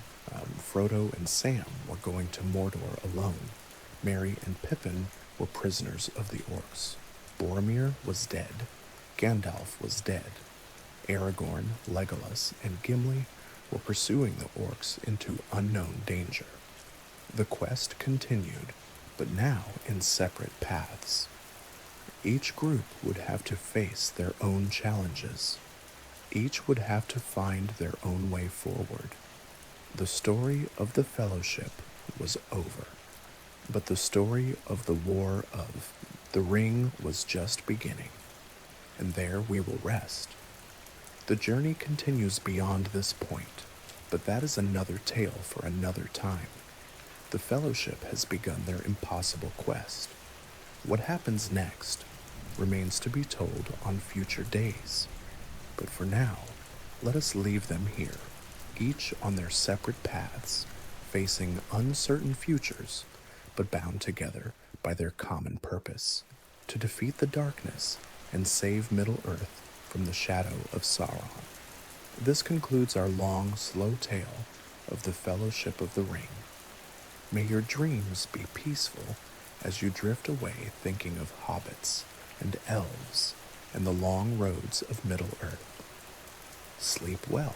Frodo and Sam were going to Mordor alone. Merry and Pippin were prisoners of the orcs. Boromir was dead. Gandalf was dead. Aragorn, Legolas, and Gimli were pursuing the orcs into unknown danger. The quest continued, but now in separate paths. Each group would have to face their own challenges. Each would have to find their own way forward. The story of the Fellowship was over, but the story of the War of the Ring was just beginning, and there we will rest. The journey continues beyond this point, but that is another tale for another time. The Fellowship has begun their impossible quest. What happens next remains to be told on future days. But for now, let us leave them here, each on their separate paths, facing uncertain futures, but bound together by their common purpose, to defeat the darkness and save Middle-earth from the shadow of Sauron. This concludes our long, slow tale of the Fellowship of the Ring. May your dreams be peaceful as you drift away thinking of hobbits and elves and the long roads of Middle Earth. Sleep well.